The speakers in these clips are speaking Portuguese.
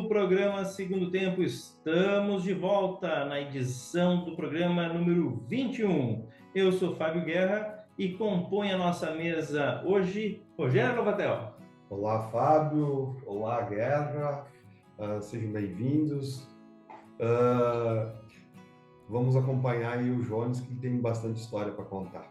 programa Segundo Tempo, estamos de volta na edição do programa número 21. Eu sou Fábio Guerra e compõe a nossa mesa hoje Rogério Lovatel. Olá, Fábio. Olá, Guerra. Sejam bem-vindos. Vamos acompanhar aí o Jones, que tem bastante história para contar.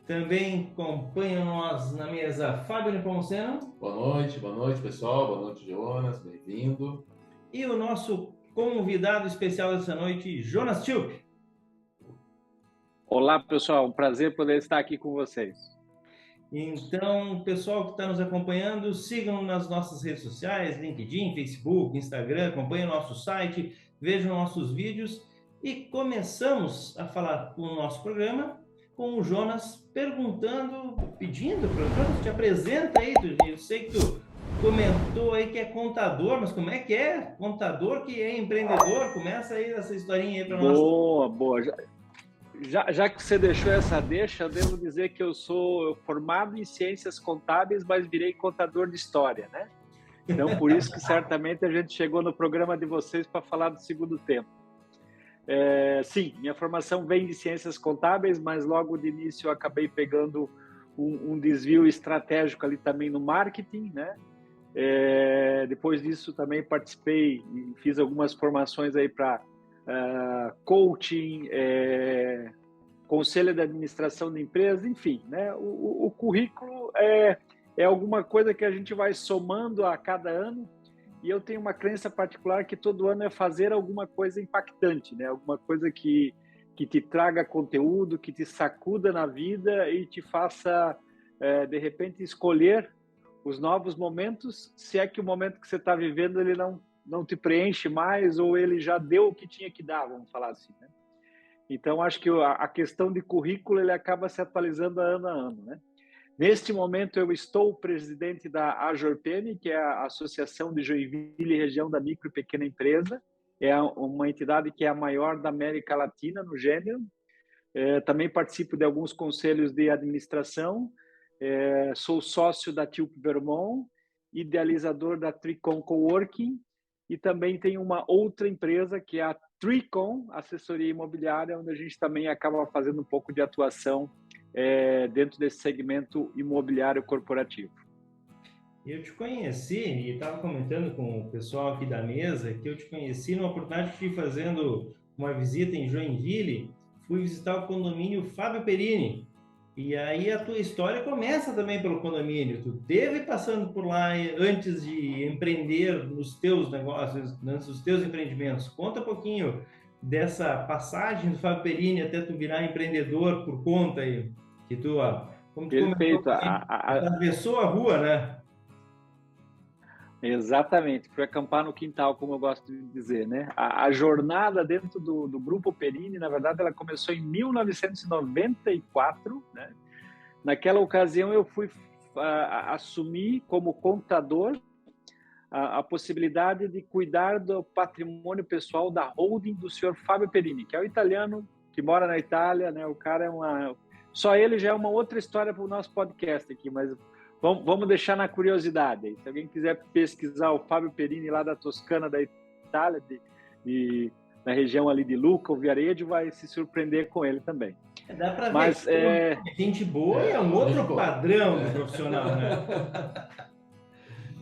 Também acompanha nós na mesa Fábio Nepomuceno. Boa noite, pessoal. Boa noite, Jonas. Bem-vindo. E o nosso convidado especial dessa noite, Jonas Tchup. Olá, pessoal. Um prazer poder estar aqui com vocês. Então, pessoal que está nos acompanhando, sigam nas nossas redes sociais, LinkedIn, Facebook, Instagram, acompanhem o nosso site, vejam nossos vídeos e começamos a falar com o nosso programa com o Jonas pedindo para o Jonas, te apresenta aí, eu sei que tu comentou aí que é contador, mas como é que é? Contador que é empreendedor? Começa aí essa historinha aí para nós. Boa. Já que você deixou essa deixa, eu devo dizer que eu sou formado em ciências contábeis, mas virei contador de história, né? Então, por isso que certamente a gente chegou no programa de vocês para falar do Segundo Tempo. Sim, minha formação vem de ciências contábeis, mas logo de início eu acabei pegando um desvio estratégico ali também no marketing, né? Depois disso também participei e fiz algumas formações aí para coaching, conselho de administração de empresas, enfim, né? O currículo é alguma coisa que a gente vai somando a cada ano. E eu tenho uma crença particular que todo ano é fazer alguma coisa impactante, né? Alguma coisa que te traga conteúdo, que te sacuda na vida e te faça, de repente, escolher os novos momentos, se é que o momento que você está vivendo ele não te preenche mais ou ele já deu o que tinha que dar, vamos falar assim, né? Então, acho que a questão de currículo ele acaba se atualizando ano a ano, né? Neste momento, eu estou presidente da AJORPM, que é a Associação de Joinville e Região da Micro e Pequena Empresa. É uma entidade que é a maior da América Latina no gênero. Também participo de alguns conselhos de administração. Sou sócio da Tilp Vermont, idealizador da Tricom Coworking e também tenho uma outra empresa que é a Tricom Assessoria Imobiliária, onde a gente também acaba fazendo um pouco de atuação dentro desse segmento imobiliário corporativo. Eu te conheci e estava comentando com o pessoal aqui da mesa que eu te conheci numa oportunidade de ir fazendo uma visita em Joinville, fui visitar o condomínio Fábio Perini, e aí a tua história começa também pelo condomínio, tu teve passando por lá antes de empreender nos teus negócios, nos teus empreendimentos. Conta um pouquinho dessa passagem do Fábio Perini até tu virar empreendedor por conta aí, que tu, como tu Perfeito. atravessou a rua, né? Exatamente, fui acampar no quintal, como eu gosto de dizer, né? A jornada dentro do Grupo Perini, na verdade, ela começou em 1994, né? Naquela ocasião, eu fui assumir como contador a possibilidade de cuidar do patrimônio pessoal da holding do senhor Fábio Perini, que é o italiano que mora na Itália, né? O cara só ele já é uma outra história para o nosso podcast aqui, mas vamos deixar na curiosidade. Se alguém quiser pesquisar o Fábio Perini lá da Toscana, da Itália, na região ali de Lucca, o Viareggio, vai se surpreender com ele também. Dá para ver gente boa e é um outro padrão do profissional, né?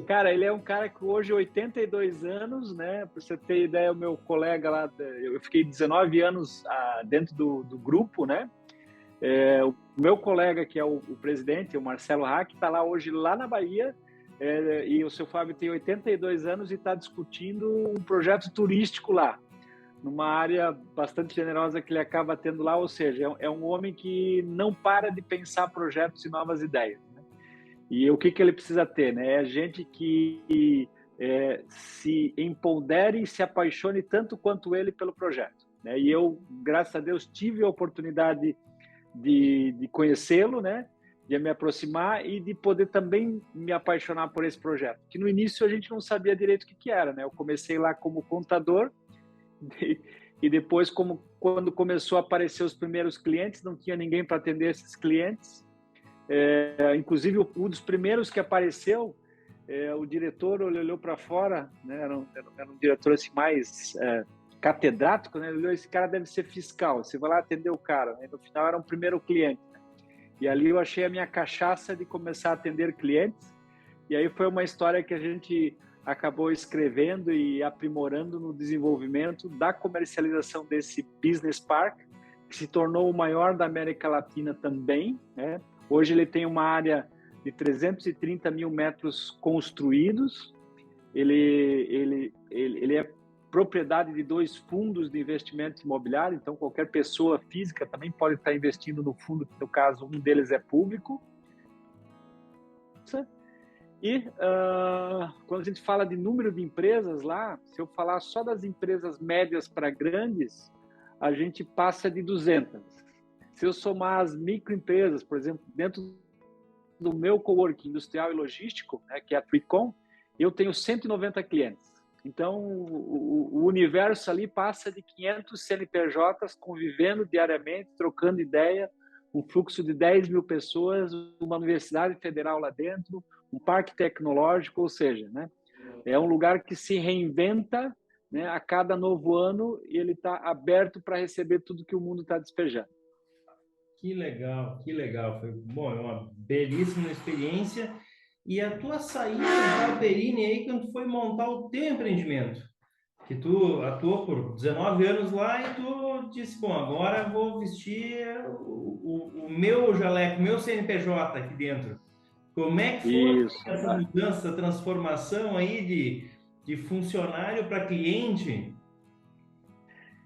Cara, ele é um cara que hoje 82 anos, né? Para você ter ideia, o meu colega lá, eu fiquei 19 anos dentro do grupo, né? O meu colega, que é o presidente, o Marcelo Hack, está lá hoje lá na Bahia, e o seu Fábio tem 82 anos e está discutindo um projeto turístico lá, numa área bastante generosa que ele acaba tendo lá, ou seja, é um homem que não para de pensar projetos e novas ideias, né? E o que ele precisa ter, né? É gente que se empodere e se apaixone tanto quanto ele pelo projeto, né? E eu, graças a Deus, tive a oportunidade de conhecê-lo, né? De me aproximar e de poder também me apaixonar por esse projeto, que no início a gente não sabia direito o que era, né? Eu comecei lá como contador e depois, quando começou a aparecer os primeiros clientes, não tinha ninguém para atender esses clientes. Inclusive, um dos primeiros que apareceu o diretor olhou para fora, né? Era um diretor assim mais catedrático, né? Ele olhou, esse cara deve ser fiscal, você vai lá atender o cara, né? No final era um primeiro cliente, né? E ali eu achei a minha cachaça de começar a atender clientes, e aí foi uma história que a gente acabou escrevendo e aprimorando no desenvolvimento da comercialização desse Business Park, que se tornou o maior da América Latina também, né? Hoje ele tem uma área de 330 mil metros construídos, ele é propriedade de 2 fundos de investimento imobiliário, então qualquer pessoa física também pode estar investindo no fundo, que no caso um deles é público. E quando a gente fala de número de empresas lá, se eu falar só das empresas médias para grandes, a gente passa de 200. Se eu somar as microempresas, por exemplo, dentro do meu coworking industrial e logístico, né, que é a Tricom, eu tenho 190 clientes. Então, o universo ali passa de 500 CNPJs convivendo diariamente, trocando ideia, um fluxo de 10 mil pessoas, uma universidade federal lá dentro, um parque tecnológico, ou seja, né, é um lugar que se reinventa, né, a cada novo ano, e ele está aberto para receber tudo que o mundo está despejando. Que legal, que legal. Foi, bom, é uma belíssima experiência. E a tua saída da Alperini aí, quando tu foi montar o teu empreendimento, que tu atuou por 19 anos lá e tu disse, bom, agora eu vou vestir o meu jaleco, o meu CNPJ aqui dentro. Como é que foi essa mudança, essa transformação aí de funcionário para cliente?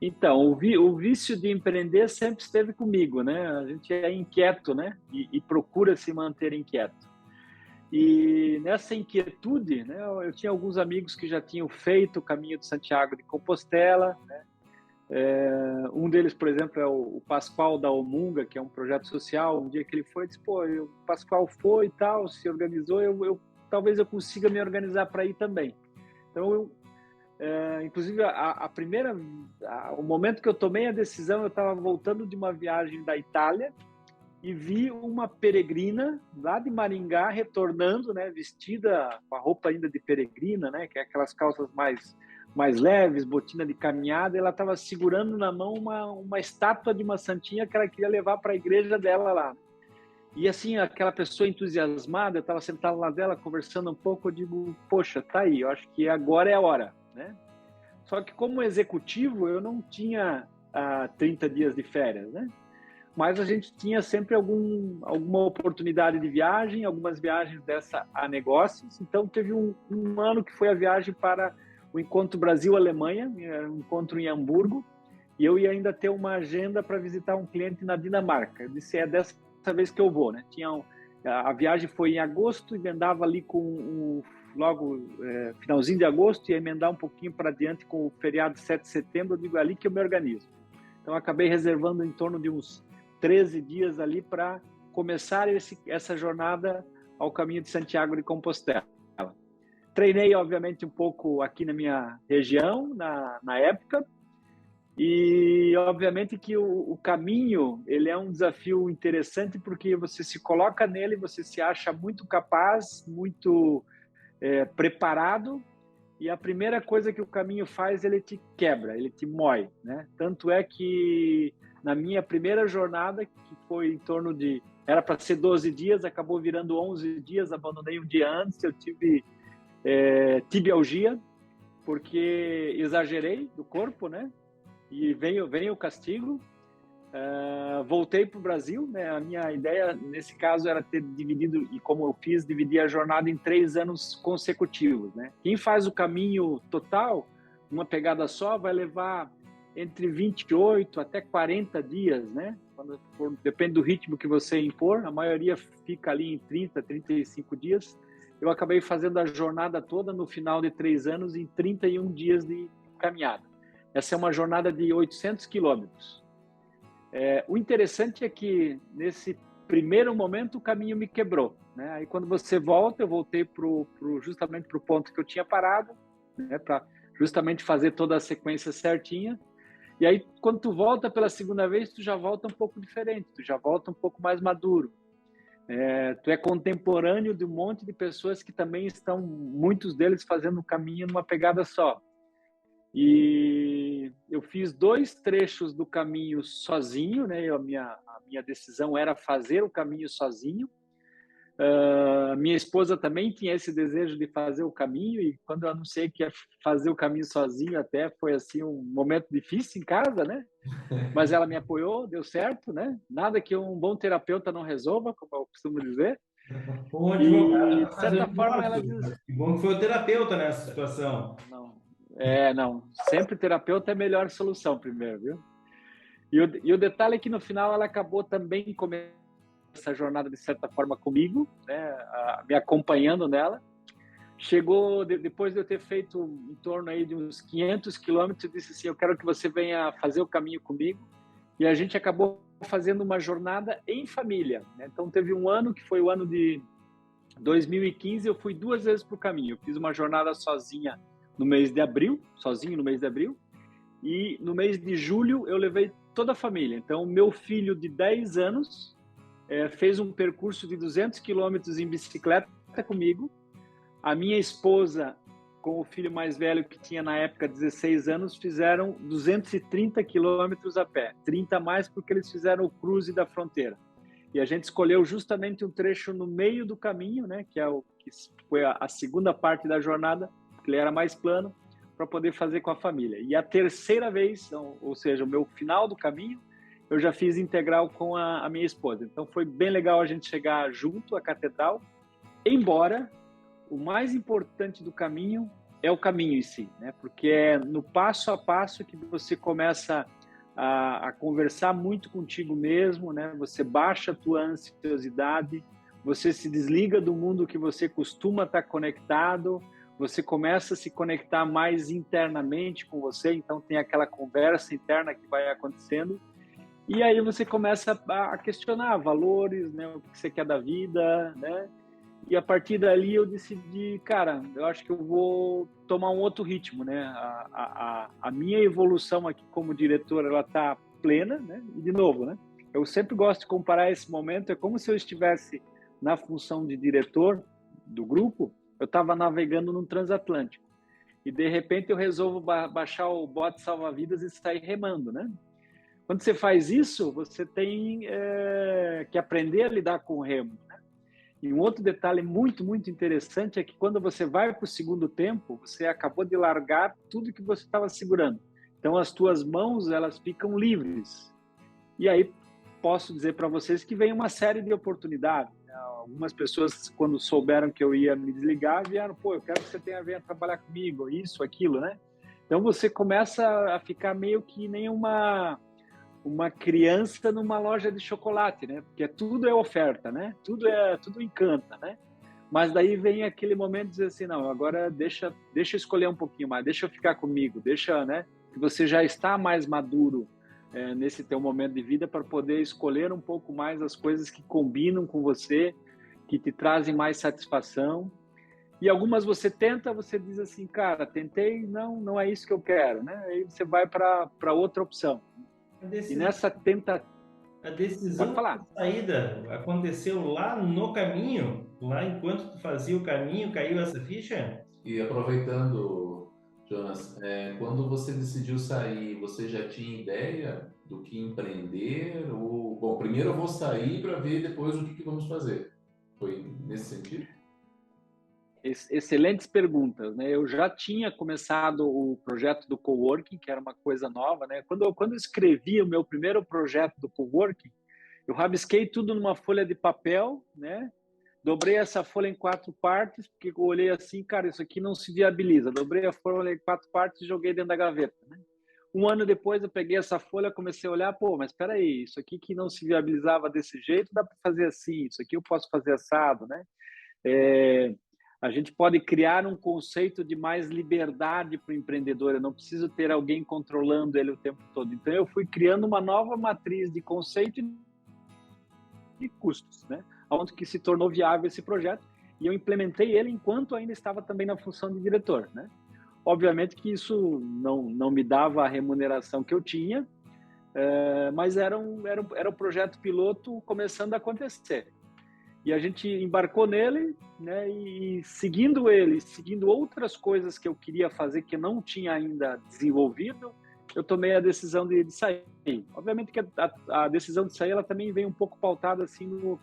Então, o vício de empreender sempre esteve comigo, né? A gente é inquieto, né? E procura se manter inquieto. E nessa inquietude, né, eu tinha alguns amigos que já tinham feito o caminho de Santiago de Compostela, né? Um deles, por exemplo, é o Pascoal da Omunga, que é um projeto social. Um dia que ele foi, disse, pô, o Pascoal foi e tal, se organizou, talvez eu consiga me organizar para ir também. Então, inclusive, o momento que eu tomei a decisão, eu estava voltando de uma viagem da Itália e vi uma peregrina lá de Maringá retornando, né, vestida com a roupa ainda de peregrina, né, que é aquelas calças mais leves, botina de caminhada. Ela estava segurando na mão uma estátua de uma santinha que ela queria levar para a igreja dela lá. E assim, aquela pessoa entusiasmada, eu estava sentado lá dela, conversando um pouco, eu digo, poxa, tá aí, eu acho que agora é a hora, né? Só que como executivo, eu não tinha 30 dias de férias, né? Mas a gente tinha sempre alguma oportunidade de viagem, algumas viagens dessa a negócios. Então, teve um ano que foi a viagem para o Encontro Brasil-Alemanha, um encontro em Hamburgo, e eu ia ainda ter uma agenda para visitar um cliente na Dinamarca. Eu disse, é dessa vez que eu vou, né? A viagem foi em agosto, emendava ali com finalzinho de agosto, ia emendar um pouquinho para diante com o feriado de 7 de setembro, eu digo, é ali que eu me organizo. Então, eu acabei reservando em torno de uns 13 dias ali para começar essa jornada ao caminho de Santiago de Compostela. Treinei, obviamente, um pouco aqui na minha região, na época, e, obviamente, que o caminho, ele é um desafio interessante, porque você se coloca nele, você se acha muito capaz, muito preparado, e a primeira coisa que o caminho faz, ele te quebra, ele te mói, né? Tanto é que na minha primeira jornada, que foi em torno de... Era para ser 12 dias, acabou virando 11 dias, abandonei um dia antes, eu tive tibialgia, porque exagerei do corpo, né? E veio o castigo. Voltei para o Brasil, né? A minha ideia, nesse caso, era ter dividido, e como eu fiz, dividir a jornada em 3 anos consecutivos, né? Quem faz o caminho total, uma pegada só, vai levar entre 28 até 40 dias, né? Depende do ritmo que você impor, a maioria fica ali em 30, 35 dias. Eu acabei fazendo a jornada toda no final de 3 anos em 31 dias de caminhada. Essa é uma jornada de 800 quilômetros. O interessante é que, nesse primeiro momento, o caminho me quebrou, né? Aí, quando você volta, eu voltei justamente para o ponto que eu tinha parado, né? Para justamente fazer toda a sequência certinha. E aí, quando tu volta pela segunda vez, tu já volta um pouco diferente, tu já volta um pouco mais maduro. Tu é contemporâneo de um monte de pessoas que também estão, muitos deles, fazendo o caminho numa pegada só. E eu fiz 2 trechos do caminho sozinho, né? A minha decisão era fazer o caminho sozinho. Minha esposa também tinha esse desejo de fazer o caminho, e quando eu anunciei que ia fazer o caminho sozinho, até foi assim um momento difícil em casa, né? Mas ela me apoiou, deu certo, né? Nada que um bom terapeuta não resolva, como eu costumo dizer. Um advogado E para de fazer certa o forma ela divórcio. diz, Que bom que foi o terapeuta nessa situação. não, sempre terapeuta é a melhor solução primeiro, viu? E o detalhe é que no final ela acabou também começando essa jornada de certa forma comigo, né? Me acompanhando nela. Chegou, depois de eu ter feito em torno aí de uns 500 quilômetros, disse assim, eu quero que você venha fazer o caminho comigo. E a gente acabou fazendo uma jornada em família, né? Então teve um ano, que foi o ano de 2015, eu fui 2 vezes para o caminho. Eu fiz uma jornada sozinho no mês de abril, e no mês de julho eu levei toda a família. Então, meu filho de 10 anos fez um percurso de 200 quilômetros em bicicleta comigo. A minha esposa, com o filho mais velho, que tinha na época 16 anos, fizeram 230 quilômetros a pé. 30 a mais porque eles fizeram o cruze da fronteira. E a gente escolheu justamente um trecho no meio do caminho, né, que foi a segunda parte da jornada, porque ele era mais plano, para poder fazer com a família. E a terceira vez, ou seja, o meu final do caminho, eu já fiz integral com a minha esposa. Então foi bem legal a gente chegar junto à catedral, embora o mais importante do caminho é o caminho em si, né? Porque é no passo a passo que você começa a conversar muito contigo mesmo, né? Você baixa a tua ansiosidade, você se desliga do mundo que você costuma estar conectado, você começa a se conectar mais internamente com você, então tem aquela conversa interna que vai acontecendo, e aí você começa a questionar valores, né? O que você quer da vida, né? E a partir dali eu decidi, cara, eu acho que eu vou tomar um outro ritmo, né? A minha evolução aqui como diretor, ela tá plena, né? E de novo, né? Eu sempre gosto de comparar esse momento, é como se eu estivesse na função de diretor do grupo, eu estava navegando num transatlântico. E de repente eu resolvo baixar o bote salva-vidas e sair remando, né? Quando você faz isso, você tem que aprender a lidar com o remo. E um outro detalhe muito, muito interessante é que quando você vai para o segundo tempo, você acabou de largar tudo que você estava segurando. Então, as tuas mãos, elas ficam livres. E aí, posso dizer para vocês que vem uma série de oportunidades. Algumas pessoas, quando souberam que eu ia me desligar, vieram, pô, eu quero que você venha trabalhar comigo, isso, aquilo, né? Então, você começa a ficar meio que nem uma criança numa loja de chocolate, né? Porque tudo é oferta, né? Tudo encanta, né? Mas daí vem aquele momento de dizer assim, não, agora deixa eu escolher um pouquinho mais, deixa eu ficar comigo, deixa, né? Que você já está mais maduro nesse teu momento de vida para poder escolher um pouco mais as coisas que combinam com você, que te trazem mais satisfação. E algumas você tenta, você diz assim, cara, tentei, não é isso que eu quero, né? Aí você vai para outra opção. E nessa tentativa... A decisão de saída aconteceu lá no caminho? Lá enquanto tu fazia o caminho, caiu essa ficha? E aproveitando, Jonas, quando você decidiu sair, você já tinha ideia do que empreender? Ou, bom, primeiro eu vou sair para ver depois o que vamos fazer. Foi nesse sentido? Excelentes perguntas, né? Eu já tinha começado o projeto do coworking, que era uma coisa nova, né? Quando eu escrevi o meu primeiro projeto do coworking, eu rabisquei tudo numa folha de papel, né? Dobrei essa folha em 4 partes, porque eu olhei assim, cara, isso aqui não se viabiliza. Dobrei a folha em 4 partes e joguei dentro da gaveta, né? Um ano depois eu peguei essa folha, comecei a olhar, pô, mas espera aí, isso aqui que não se viabilizava desse jeito, dá para fazer assim, isso aqui eu posso fazer assado, né? A gente pode criar um conceito de mais liberdade para o empreendedor, eu não preciso ter alguém controlando ele o tempo todo. Então, eu fui criando uma nova matriz de conceito e de custos, né? Onde que se tornou viável esse projeto, e eu implementei ele enquanto ainda estava também na função de diretor, né? Obviamente que isso não me dava a remuneração que eu tinha, mas era um projeto piloto começando a acontecer. E a gente embarcou nele, né? E seguindo ele, seguindo outras coisas que eu queria fazer que eu não tinha ainda desenvolvido, eu tomei a decisão de sair. Obviamente que a decisão de sair ela também vem um pouco pautada assim no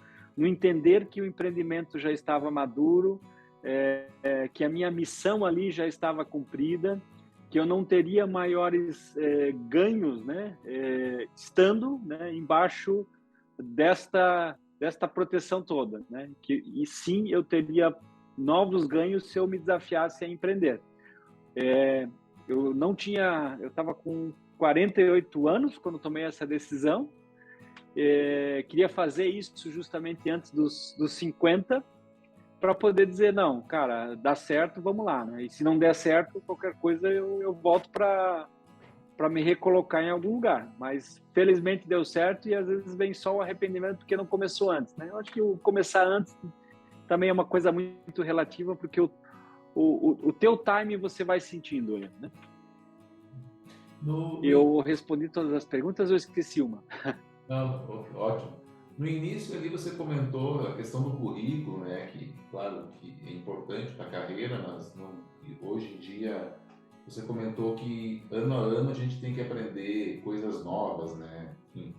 entender que o empreendimento já estava maduro, que a minha missão ali já estava cumprida, que eu não teria maiores ganhos, né, estando, né, embaixo desta proteção toda, né, e sim eu teria novos ganhos se eu me desafiasse a empreender. Eu estava com 48 anos quando tomei essa decisão, queria fazer isso justamente antes dos 50, para poder dizer, não, cara, dá certo, vamos lá, né? E se não der certo, qualquer coisa eu volto para me recolocar em algum lugar. Mas felizmente deu certo e às vezes vem só o arrependimento porque não começou antes, né? Eu acho que o começar antes também é uma coisa muito relativa, porque o teu time você vai sentindo ele, né? Eu respondi todas as perguntas ou esqueci uma? Não, ótimo. No início ali você comentou a questão do currículo, né? Que, claro, que é importante para a carreira, mas hoje em dia você comentou que ano a ano a gente tem que aprender coisas novas, né? Enfim,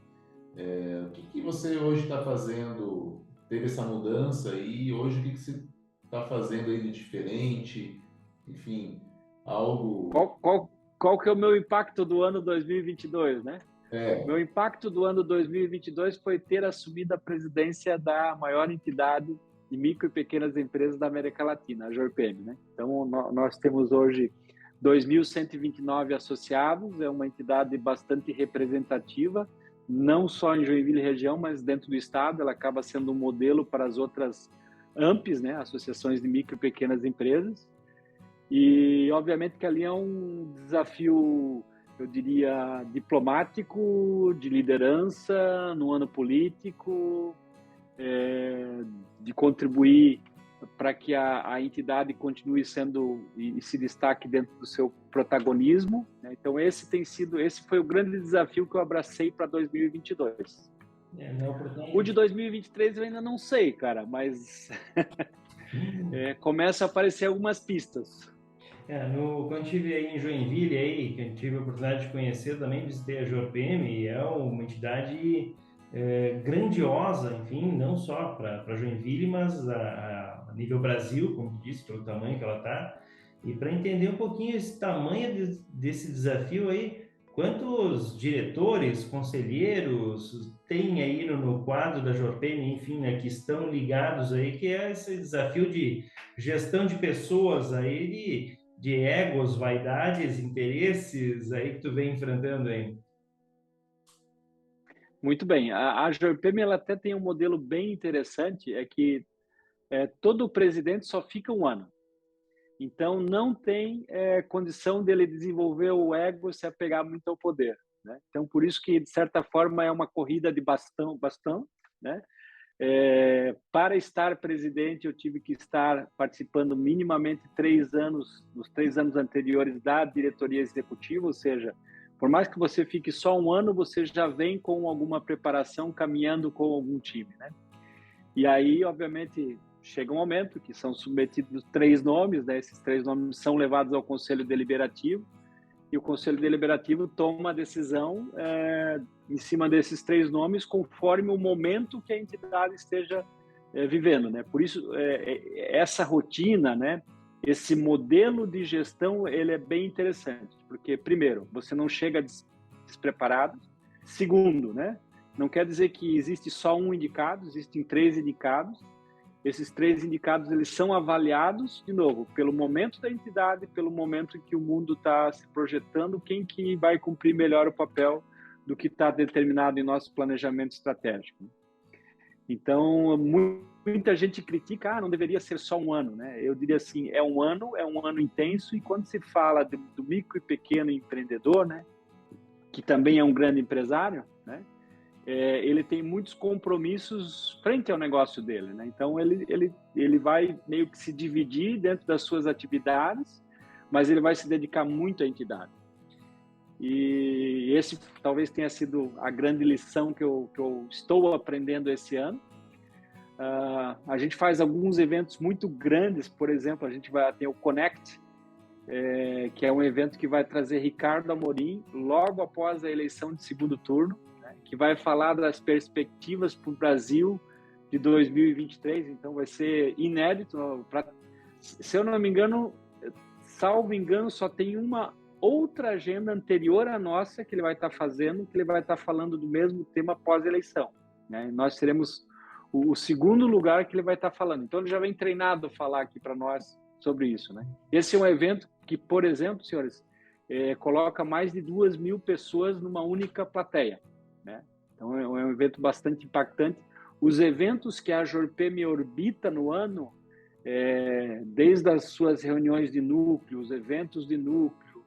o que você hoje está fazendo? Teve essa mudança aí, hoje o que você está fazendo aí de diferente? Enfim, algo... Qual que é o meu impacto do ano 2022, né? Meu impacto do ano 2022 foi ter assumido a presidência da maior entidade de micro e pequenas empresas da América Latina, a JORPM, né? Então, nós temos hoje 2.129 associados, é uma entidade bastante representativa, não só em Joinville região, mas dentro do estado. Ela acaba sendo um modelo para as outras AMPs, né? Associações de micro e pequenas empresas. E, obviamente, que ali é um desafio, eu diria, diplomático, de liderança, no ano político, de contribuir para que a entidade continue sendo e se destaque dentro do seu protagonismo, né? Então esse foi o grande desafio que eu abracei para 2022. O de 2023 eu ainda não sei, cara, mas começa a aparecer algumas pistas. Quando eu estive aí em Joinville, aí, que eu tive a oportunidade de conhecer, também visitei a JORPM, e é uma entidade grandiosa, enfim, não só para Joinville, mas a nível Brasil, como tu disse, pelo tamanho que ela está. E para entender um pouquinho esse tamanho desse desafio aí, quantos diretores, conselheiros tem aí no quadro da JORPM, enfim, né, que estão ligados aí, que é esse desafio de gestão de pessoas aí, de egos, vaidades, interesses aí que tu vem enfrentando aí? Muito bem. A JORPM ela até tem um modelo bem interessante, é que todo presidente só fica um ano. Então, não tem condição dele desenvolver o ego se apegar muito ao poder, né? Então, por isso que, de certa forma, é uma corrida de bastão, né? Para estar presidente, eu tive que estar participando minimamente 3 anos, nos 3 anos anteriores da diretoria executiva, ou seja, por mais que você fique só um ano, você já vem com alguma preparação, caminhando com algum time, né? E aí, obviamente, chega um momento que são submetidos 3 nomes, né? Esses 3 nomes são levados ao Conselho Deliberativo, e o Conselho Deliberativo toma a decisão em cima desses 3 nomes, conforme o momento que a entidade esteja vivendo, né? Por isso, essa rotina, né? Esse modelo de gestão, ele é bem interessante, porque, primeiro, você não chega despreparado. Segundo, né? Não quer dizer que existe só um indicado, existem 3 indicados. Esses 3 indicados, eles são avaliados, de novo, pelo momento da entidade, pelo momento em que o mundo está se projetando, quem que vai cumprir melhor o papel do que está determinado em nosso planejamento estratégico. Então, muita gente critica, não deveria ser só um ano, né? Eu diria assim, é um ano intenso, e quando se fala do micro e pequeno empreendedor, né, que também é um grande empresário, né, ele tem muitos compromissos frente ao negócio dele, né? Então, ele vai meio que se dividir dentro das suas atividades, mas ele vai se dedicar muito à entidade. E esse talvez tenha sido a grande lição que eu estou aprendendo esse ano. A gente faz alguns eventos muito grandes, por exemplo, a gente vai ter o Connect, que é um evento que vai trazer Ricardo Amorim logo após a eleição de segundo turno, né, que vai falar das perspectivas para o Brasil de 2023, então vai ser inédito. Se eu não me engano, salvo engano, só tem uma outra agenda anterior à nossa que ele vai estar fazendo, que ele vai estar falando do mesmo tema pós-eleição, né? Nós seremos o segundo lugar que ele vai estar falando. Então, ele já vem treinado a falar aqui para nós sobre isso, né? Esse é um evento que, por exemplo, senhores, coloca mais de 2.000 pessoas numa única plateia, né? Então, é um evento bastante impactante. Os eventos que a Jorpem orbita no ano, desde as suas reuniões de núcleo, os eventos de núcleo,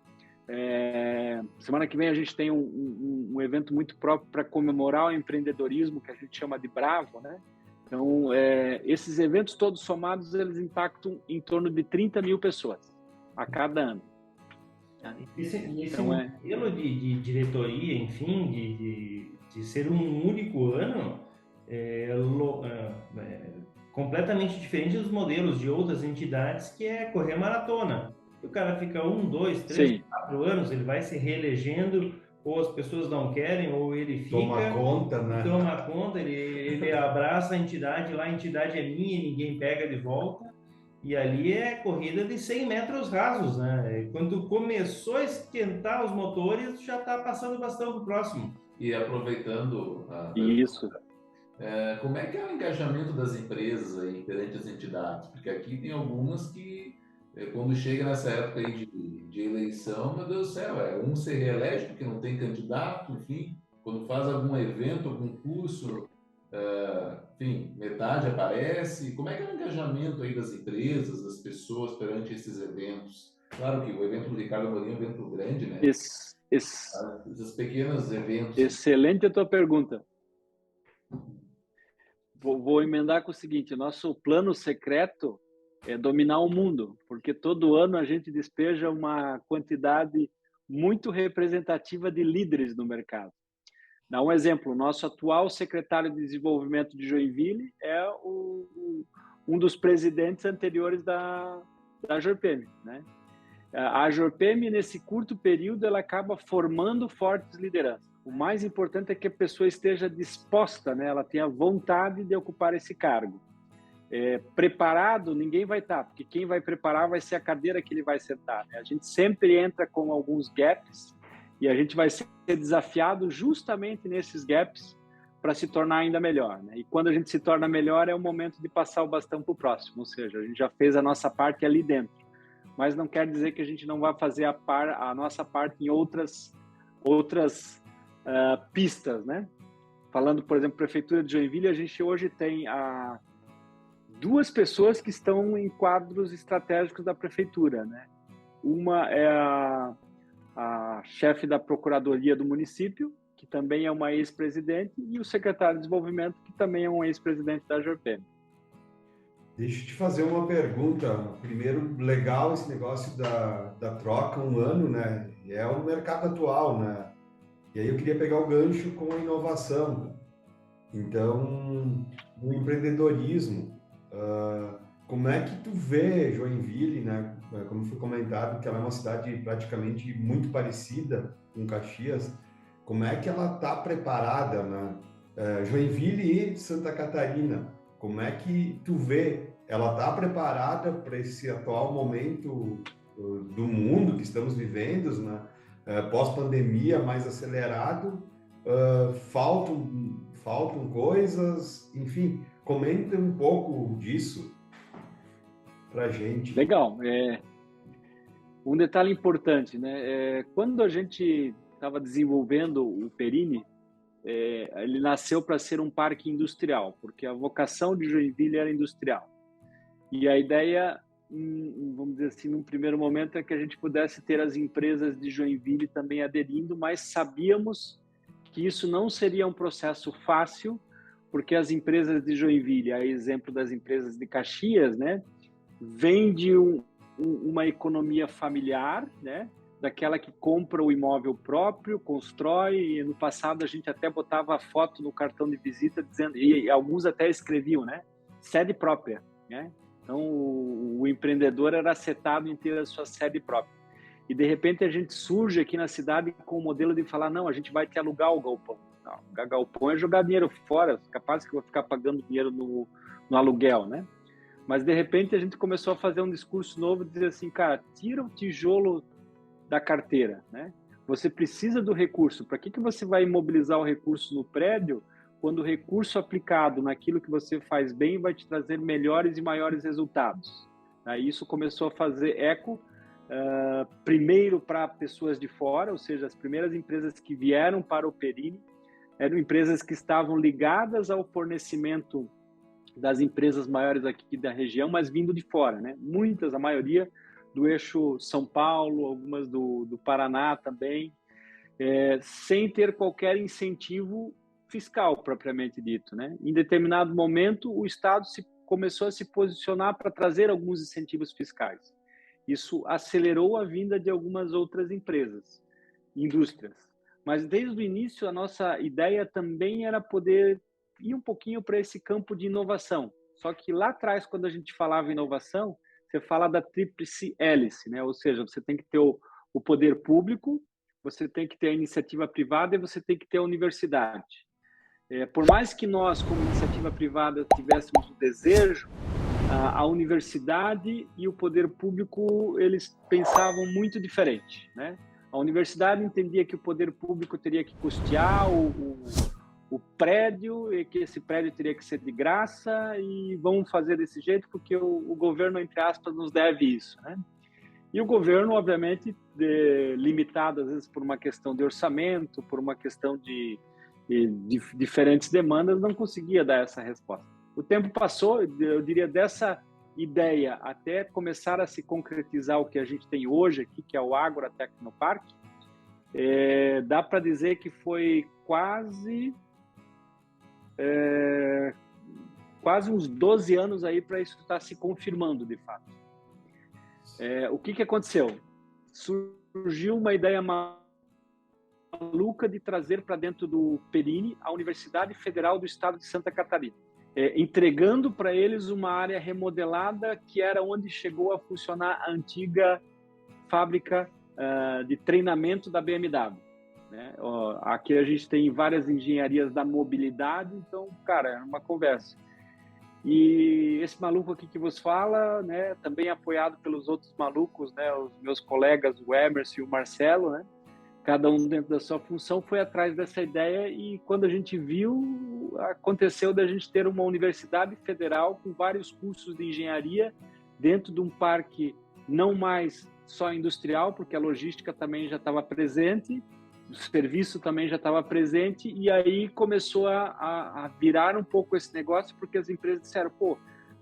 semana que vem a gente tem um evento muito próprio para comemorar o empreendedorismo, que a gente chama de Bravo, né? Então, esses eventos todos somados, eles impactam em torno de 30.000 pessoas a cada ano. Esse Então, modelo de diretoria, enfim, de ser um único ano, completamente diferente dos modelos de outras entidades, que é correr maratona. O cara fica 1, 2, 3, sim, 4 anos, ele vai se reelegendo, ou as pessoas não querem, ou ele fica... Toma conta, né? Toma conta, ele abraça a entidade, lá a entidade é minha, ninguém pega de volta, e ali é corrida de 100 metros rasos, né? Quando começou a esquentar os motores, já está passando bastante para o próximo. E aproveitando isso. Como é que é o engajamento das empresas aí perante as entidades? Porque aqui tem algumas que, quando chega nessa época aí de eleição, meu Deus do céu, um se reelege porque não tem candidato, enfim, quando faz algum evento, algum curso, enfim, metade aparece. Como é que é o engajamento aí das empresas, das pessoas perante esses eventos? Claro que o evento do Ricardo Amorim é um evento grande, né? Esses pequenos eventos. Excelente a tua pergunta. Vou emendar com o seguinte: nosso plano secreto é dominar o mundo, porque todo ano a gente despeja uma quantidade muito representativa de líderes no mercado. Dá um exemplo: o nosso atual secretário de desenvolvimento de Joinville é um dos presidentes anteriores da Jorpem, né? A Jorpem, nesse curto período, ela acaba formando fortes lideranças. O mais importante é que a pessoa esteja disposta, né? Ela tenha vontade de ocupar esse cargo. Preparado, ninguém vai estar, porque quem vai preparar vai ser a cadeira que ele vai sentar, né? A gente sempre entra com alguns gaps e a gente vai ser desafiado justamente nesses gaps para se tornar ainda melhor, né? E quando a gente se torna melhor, é o momento de passar o bastão para o próximo, ou seja, a gente já fez a nossa parte ali dentro, mas não quer dizer que a gente não vai fazer a nossa parte em outras pistas, né? Falando, por exemplo, Prefeitura de Joinville, a gente hoje tem 2 pessoas que estão em quadros estratégicos da Prefeitura, né? Uma é a chefe da Procuradoria do município, que também é uma ex-presidente, e o secretário de Desenvolvimento, que também é um ex-presidente da Jorpem. Deixa eu te fazer uma pergunta. Primeiro, legal esse negócio da troca, um ano, né? É o mercado atual, né? E aí eu queria pegar o gancho com a inovação. Então, o empreendedorismo, como é que tu vê Joinville, né? Como foi comentado, que ela é uma cidade praticamente muito parecida com Caxias. Como é que ela está preparada, né? Joinville e Santa Catarina, como é que tu vê? Ela está preparada para esse atual momento do mundo que estamos vivendo, né? Pós-pandemia mais acelerado, faltam coisas, enfim, comenta um pouco disso para a gente. Legal. Um detalhe importante, né? Quando a gente estava desenvolvendo o Perini, ele nasceu para ser um parque industrial, porque a vocação de Joinville era industrial. E a ideia, vamos dizer assim, num primeiro momento, é que a gente pudesse ter as empresas de Joinville também aderindo, mas sabíamos que isso não seria um processo fácil, porque as empresas de Joinville, a exemplo das empresas de Caxias, né, vem de uma economia familiar, né, daquela que compra o imóvel próprio, constrói, e no passado a gente até botava a foto no cartão de visita, dizendo, e alguns até escreviam, né, sede própria, né? Então, o empreendedor era setado em ter a sua sede própria. E, de repente, a gente surge aqui na cidade com o modelo de falar, não, a gente vai te alugar o galpão. Não, alugar galpão é jogar dinheiro fora, capaz que eu vou ficar pagando dinheiro no aluguel, né? Mas, de repente, a gente começou a fazer um discurso novo, dizer assim, cara, tira o tijolo da carteira, né? Você precisa do recurso. Para que você vai imobilizar o recurso no prédio quando o recurso aplicado naquilo que você faz bem vai te trazer melhores e maiores resultados? Aí isso começou a fazer eco, primeiro para pessoas de fora, ou seja, as primeiras empresas que vieram para o Perini eram empresas que estavam ligadas ao fornecimento das empresas maiores aqui da região, mas vindo de fora, né? Muitas, a maioria do eixo São Paulo, algumas do Paraná também, sem ter qualquer incentivo fiscal propriamente dito, né? Em determinado momento, o Estado começou a se posicionar para trazer alguns incentivos fiscais. Isso acelerou a vinda de algumas outras empresas, indústrias. Mas desde o início, a nossa ideia também era poder ir um pouquinho para esse campo de inovação. Só que lá atrás, quando a gente falava em inovação, você fala da tríplice hélice, né? Ou seja, você tem que ter o poder público, você tem que ter a iniciativa privada e você tem que ter a universidade. Por mais que nós, como iniciativa privada, tivéssemos o desejo, a universidade e o poder público, eles pensavam muito diferente, né? A universidade entendia que o poder público teria que custear o prédio e que esse prédio teria que ser de graça e vamos fazer desse jeito porque o governo, entre aspas, nos deve isso, né? E o governo, obviamente, limitado às vezes por uma questão de orçamento, por uma questão de diferentes demandas, não conseguia dar essa resposta. O tempo passou, eu diria, dessa ideia até começar a se concretizar o que a gente tem hoje aqui, que é o Ágora Tecnoparque, dá para dizer que foi quase uns 12 anos aí para isso estar se confirmando, de fato. O que aconteceu? Surgiu uma ideia maluca de trazer para dentro do Perini a Universidade Federal do Estado de Santa Catarina, entregando para eles uma área remodelada que era onde chegou a funcionar a antiga fábrica de treinamento da BMW. Né? Aqui a gente tem várias engenharias da mobilidade, então, cara, é uma conversa. E esse maluco aqui que vos fala, né, também apoiado pelos outros malucos, né, os meus colegas, o Emerson e o Marcelo, né, cada um dentro da sua função, foi atrás dessa ideia e quando a gente viu, aconteceu da gente ter uma universidade federal com vários cursos de engenharia dentro de um parque não mais só industrial, porque a logística também já estava presente, o serviço também já estava presente, e aí começou a virar um pouco esse negócio, porque as empresas disseram, pô,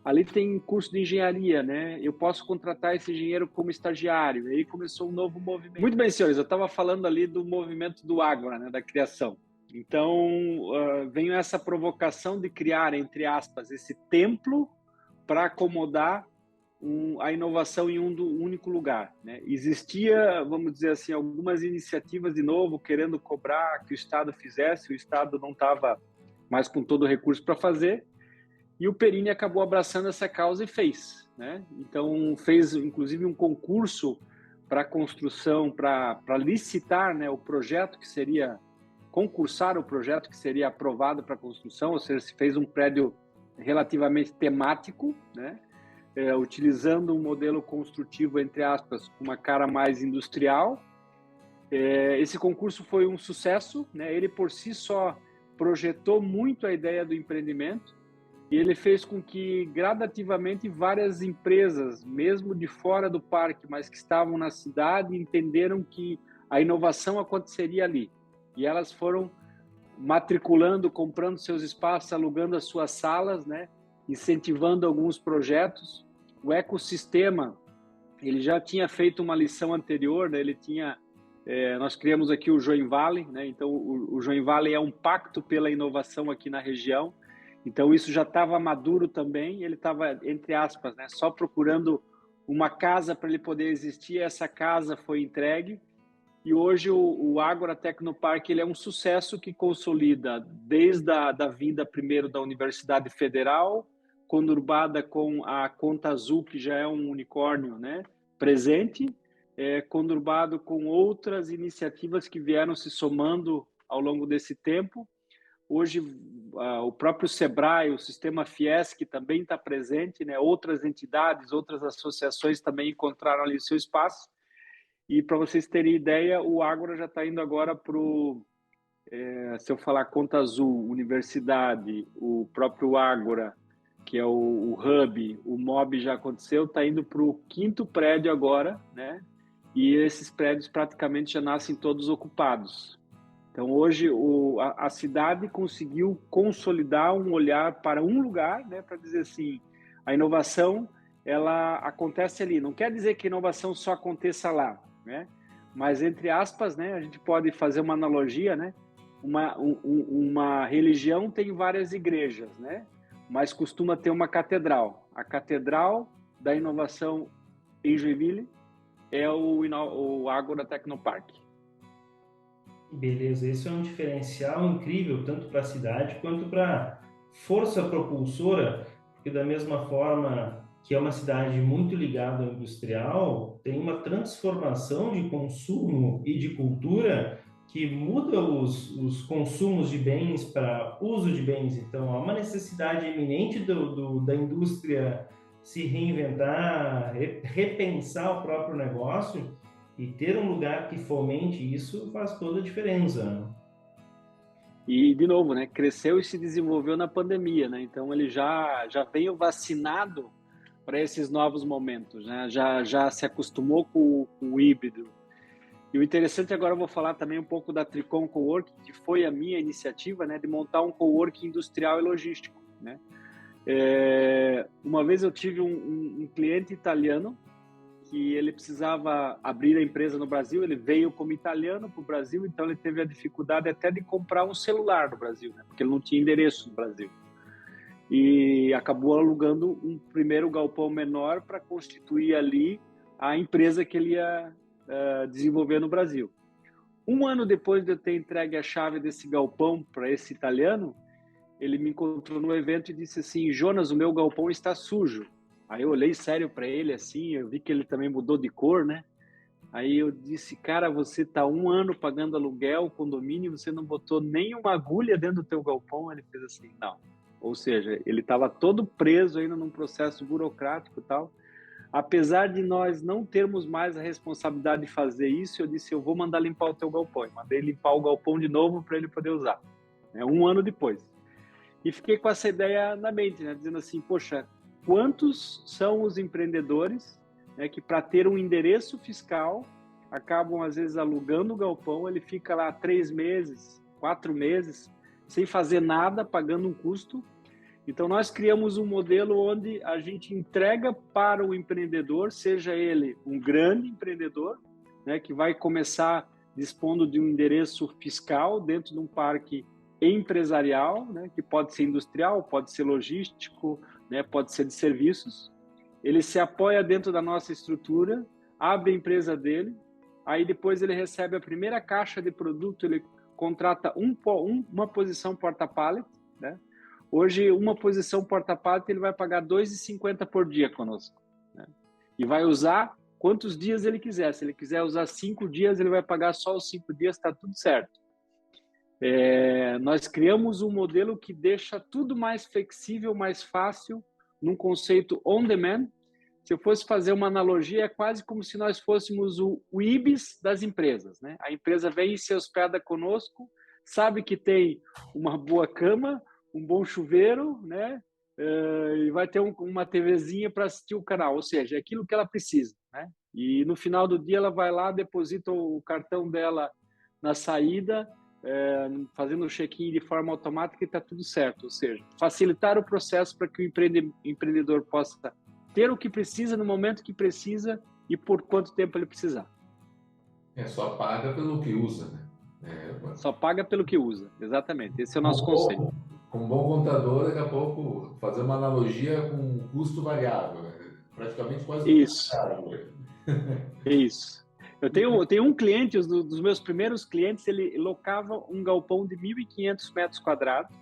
ali tem curso de engenharia, né? Eu posso contratar esse engenheiro como estagiário. E aí começou um novo movimento. Muito bem, senhores, eu estava falando ali do movimento do Ágora, né? Da criação. Então, veio essa provocação de criar, entre aspas, esse templo para acomodar a inovação em um único lugar, né? Existia, vamos dizer assim, algumas iniciativas de novo querendo cobrar que o Estado fizesse, o Estado não estava mais com todo o recurso para fazer, e o Perini acabou abraçando essa causa e fez, né? Então fez inclusive um concurso para construção, para licitar, né, o projeto que seria concursar o projeto que seria aprovado para construção, ou seja, se fez um prédio relativamente temático, né? Utilizando um modelo construtivo, entre aspas, com uma cara mais industrial. Esse concurso foi um sucesso, né? Ele por si só projetou muito a ideia do empreendimento e ele fez com que gradativamente várias empresas, mesmo de fora do parque, mas que estavam na cidade, entenderam que a inovação aconteceria ali. E elas foram matriculando, comprando seus espaços, alugando as suas salas, né? Incentivando alguns projetos. O ecossistema, ele já tinha feito uma lição anterior, né? Ele tinha, nós criamos aqui o Join Valley, né? Então o Join Valley é um pacto pela inovação aqui na região, então isso já estava maduro também, ele estava, entre aspas, né? Só procurando uma casa para ele poder existir, essa casa foi entregue, e hoje o Ágora Tecnoparque ele é um sucesso que consolida desde a vinda primeiro da Universidade Federal, conurbada com a Conta Azul, que já é um unicórnio, né, presente, conurbado com outras iniciativas que vieram se somando ao longo desse tempo. Hoje, o próprio Sebrae, o sistema Fiesc também está presente, né? Outras entidades, outras associações também encontraram ali seu espaço. E para vocês terem ideia, o Ágora já está indo agora para o, se eu falar Conta Azul, Universidade, o próprio Ágora, que é o Hub, o MOB já aconteceu, está indo para o 5º prédio agora, né? E esses prédios praticamente já nascem todos ocupados. Então, hoje, a cidade conseguiu consolidar um olhar para um lugar, né, para dizer assim, a inovação, ela acontece ali. Não quer dizer que a inovação só aconteça lá, né? Mas, entre aspas, né, a gente pode fazer uma analogia, né? Uma religião tem várias igrejas, né? Mas costuma ter uma catedral. A catedral da inovação em Joinville é o Ágora Tecnopark. Beleza, esse é um diferencial incrível, tanto para a cidade quanto para a força propulsora, porque da mesma forma que é uma cidade muito ligada ao industrial, tem uma transformação de consumo e de cultura que muda os consumos de bens para uso de bens. Então, há uma necessidade eminente da indústria se reinventar, repensar o próprio negócio, e ter um lugar que fomente isso faz toda a diferença. E, de novo, né, cresceu e se desenvolveu na pandemia, né? Então, ele já veio vacinado para esses novos momentos, né? Já se acostumou com o híbrido. E o interessante, agora eu vou falar também um pouco da Tricom Coworking, que foi a minha iniciativa, né, de montar um coworking industrial e logístico, né? Uma vez eu tive um cliente italiano que ele precisava abrir a empresa no Brasil, ele veio como italiano para o Brasil, então ele teve a dificuldade até de comprar um celular no Brasil, né? Porque ele não tinha endereço no Brasil. E acabou alugando um primeiro galpão menor para constituir ali a empresa que ele ia desenvolver no Brasil. Um ano depois de eu ter entregue a chave desse galpão para esse italiano, ele me encontrou no evento e disse assim: Jonas, o meu galpão está sujo. Aí eu olhei sério para ele, assim, eu vi que ele também mudou de cor, né? Aí eu disse: cara, você está 1 ano pagando aluguel, condomínio, você não botou nem uma agulha dentro do teu galpão? Ele fez assim: não. Ou seja, ele estava todo preso ainda num processo burocrático e tal. Apesar de nós não termos mais a responsabilidade de fazer isso, eu disse: eu vou mandar limpar o teu galpão. Eu mandei limpar o galpão de novo para ele poder usar. 1 ano depois. E fiquei com essa ideia na mente, né? Dizendo assim: poxa, quantos são os empreendedores, né, que para ter um endereço fiscal acabam às vezes alugando o galpão, ele fica lá 3 meses, 4 meses, sem fazer nada, pagando um custo. Então nós criamos um modelo onde a gente entrega para o empreendedor, seja ele um grande empreendedor, né, que vai começar dispondo de um endereço fiscal dentro de um parque empresarial, né, que pode ser industrial, pode ser logístico, né, pode ser de serviços. Ele se apoia dentro da nossa estrutura, abre a empresa dele, aí depois ele recebe a primeira caixa de produto, ele contrata uma posição porta-pallet, né? Hoje, uma posição porta-pallet ele vai pagar R$ 2,50 por dia conosco, né? E vai usar quantos dias ele quiser. Se ele quiser usar 5 dias, ele vai pagar só os 5 dias, está tudo certo. Nós criamos um modelo que deixa tudo mais flexível, mais fácil, num conceito on demand. Se eu fosse fazer uma analogia, é quase como se nós fôssemos o Ibis das empresas, né? A empresa vem e se hospeda conosco, sabe que tem uma boa cama, um bom chuveiro, né? E vai ter uma TVzinha para assistir o canal, ou seja, é aquilo que ela precisa, né? E no final do dia ela vai lá, deposita o cartão dela na saída, fazendo o check-in de forma automática e está tudo certo. Ou seja, facilitar o processo para que o empreendedor possa ter o que precisa no momento que precisa e por quanto tempo ele precisar. Só paga pelo que usa, né? Só paga pelo que usa, exatamente. Esse é o nosso conceito. Como bom contador, daqui a pouco, fazer uma analogia com custo variável, praticamente quase isso. Variável. Isso. Eu tenho um cliente, dos meus primeiros clientes, ele locava um galpão de 1.500 metros quadrados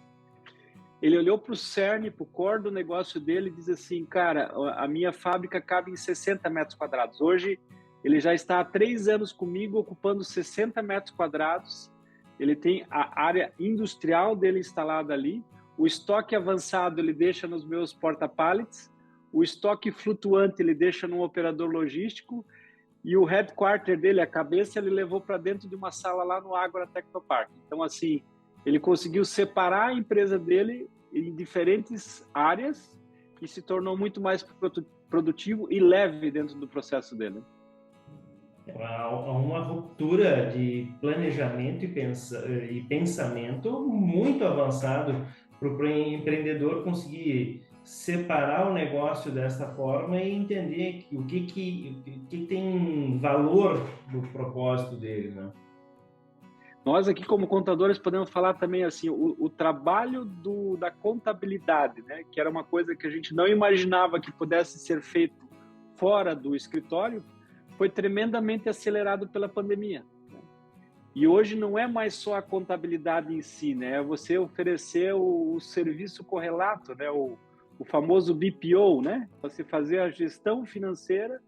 Ele olhou para o cerne, para o core do negócio dele e diz assim, cara, a minha fábrica cabe em 60 metros quadrados. Hoje, ele já está há 3 anos comigo, ocupando 60 metros quadrados. Ele tem a área industrial dele instalada ali. O estoque avançado ele deixa nos meus porta-pallets. O estoque flutuante ele deixa num operador logístico. E o headquarter dele, a cabeça, ele levou para dentro de uma sala lá no Ágora Tecnopark. Então, assim, ele conseguiu separar a empresa dele em diferentes áreas e se tornou muito mais produtivo e leve dentro do processo dele. Há uma ruptura de planejamento e pensamento muito avançado para o empreendedor conseguir separar o negócio dessa forma e entender o que tem valor no propósito dele, né? Nós aqui como contadores podemos falar também assim, o trabalho da contabilidade, né, que era uma coisa que a gente não imaginava que pudesse ser feito fora do escritório, foi tremendamente acelerado pela pandemia. Né? E hoje não é mais só a contabilidade em si, né, é você oferecer o serviço correlato, né, o famoso BPO, né, você fazer a gestão financeira.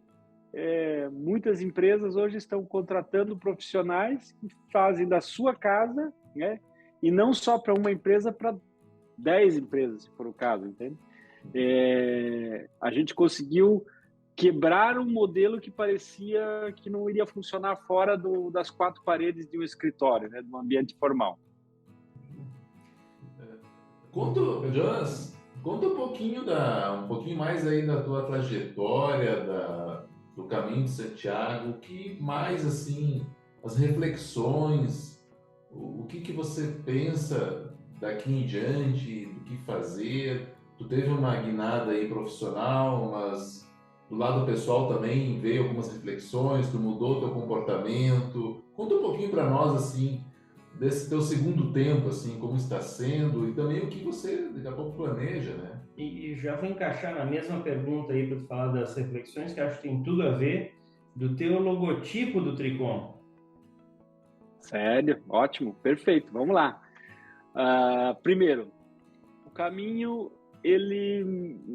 Muitas empresas hoje estão contratando profissionais que fazem da sua casa, né? E não só para uma empresa, para 10 empresas, se for o caso, entende? A gente conseguiu quebrar um modelo que parecia que não iria funcionar fora das 4 paredes de um escritório, né? De um ambiente formal. Jonas, conta um pouquinho mais aí da tua trajetória, do Caminho de Santiago, o que mais, assim, as reflexões, o que você pensa daqui em diante, do que fazer? Tu teve uma guinada aí profissional, mas do lado pessoal também veio algumas reflexões, tu mudou teu comportamento. Conta um pouquinho para nós, assim, desse teu segundo tempo, assim, como está sendo e também o que você daqui a pouco planeja, né? E já vou encaixar na mesma pergunta aí para tu falar das reflexões, que acho que tem tudo a ver, do teu logotipo do Tricom. Sério? Ótimo, perfeito. Vamos lá. Primeiro, o caminho,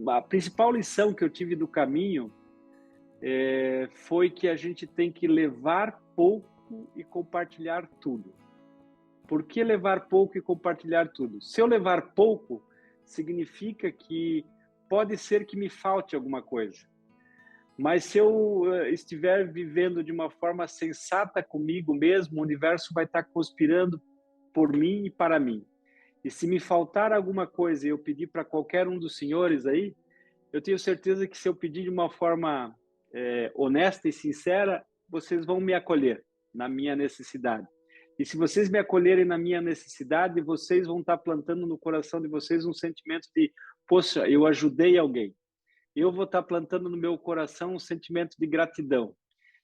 a principal lição que eu tive do caminho foi que a gente tem que levar pouco e compartilhar tudo. Por que levar pouco e compartilhar tudo? Se eu levar pouco, significa que pode ser que me falte alguma coisa. Mas se eu estiver vivendo de uma forma sensata comigo mesmo, o universo vai estar conspirando por mim e para mim. E se me faltar alguma coisa e eu pedir para qualquer um dos senhores aí, eu tenho certeza que se eu pedir de uma forma honesta e sincera, vocês vão me acolher na minha necessidade. E se vocês me acolherem na minha necessidade, vocês vão estar plantando no coração de vocês um sentimento de, poxa, eu ajudei alguém. Eu vou estar plantando no meu coração um sentimento de gratidão.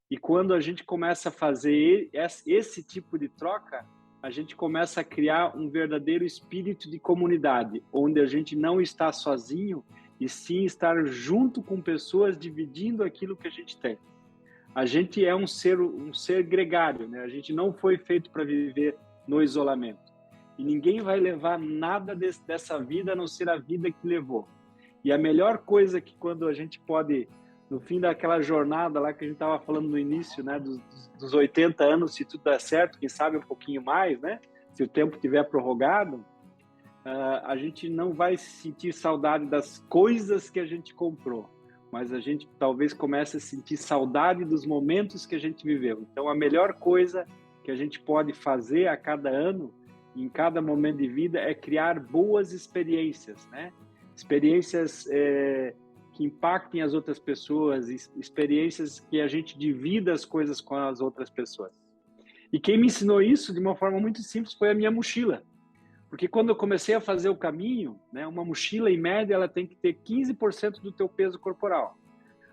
E quando a gente começa a fazer esse tipo de troca, a gente começa a criar um verdadeiro espírito de comunidade, onde a gente não está sozinho, e sim estar junto com pessoas dividindo aquilo que a gente tem. A gente é um ser gregário, né? A gente não foi feito para viver no isolamento. E ninguém vai levar nada dessa vida a não ser a vida que levou. E a melhor coisa que quando a gente pode, no fim daquela jornada lá que a gente estava falando no início, né? Dos 80 anos, se tudo der certo, quem sabe um pouquinho mais, né? Se o tempo tiver prorrogado, a gente não vai sentir saudade das coisas que a gente comprou. Mas a gente talvez comece a sentir saudade dos momentos que a gente viveu. Então, a melhor coisa que a gente pode fazer a cada ano, em cada momento de vida, é criar boas experiências, né? Experiências que impactem as outras pessoas, experiências que a gente divida as coisas com as outras pessoas. E quem me ensinou isso de uma forma muito simples foi a minha mochila. Porque quando eu comecei a fazer o caminho, né, uma mochila, em média, ela tem que ter 15% do teu peso corporal.